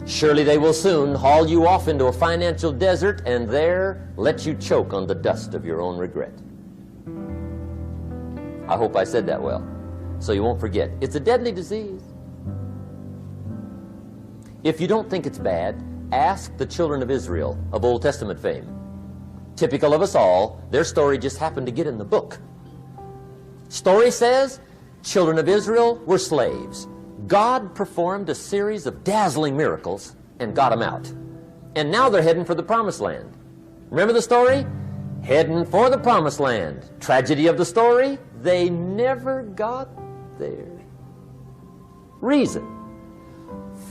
Surely they will soon haul you off into a financial desert and there let you choke on the dust of your own regret. I hope I said that well, so you won't forget. It's a deadly disease. If you don't think it's bad, ask the children of Israel of Old Testament fame. Typical of us all, their story just happened to get in the book. Story says, children of Israel were slaves. God performed a series of dazzling miracles and got them out. And now they're heading for the promised land. Remember the story? Heading for the promised land. Tragedy of the story, they never got there. Reason.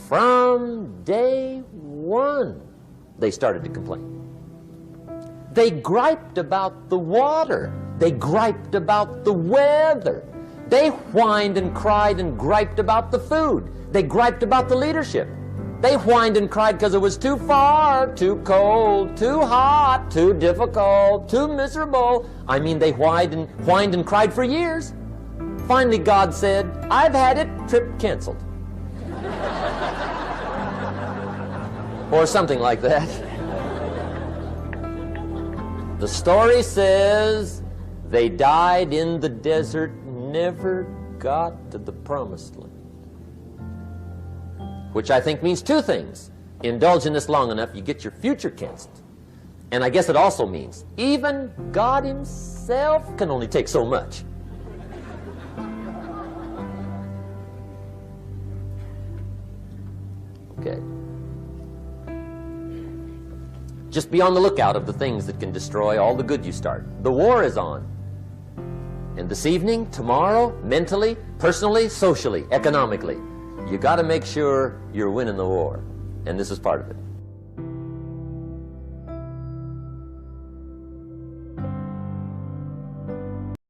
From day one, they started to complain. They griped about the water. They griped about the weather. They whined and cried and griped about the food. They griped about the leadership. They whined and cried because it was too far, too cold, too hot, too difficult, too miserable. I mean, they whined and cried for years. Finally, God said, I've had it, trip canceled. Or something like that. The story says they died in the desert, never got to the promised land. Which I think means 2 things. Indulge in this long enough, you get your future canceled. And I guess it also means even God himself can only take so much. Okay. Just be on the lookout of the things that can destroy all the good you start. The war is on. And this evening, tomorrow, mentally, personally, socially, economically, you got to make sure you're winning the war. And this is part of it.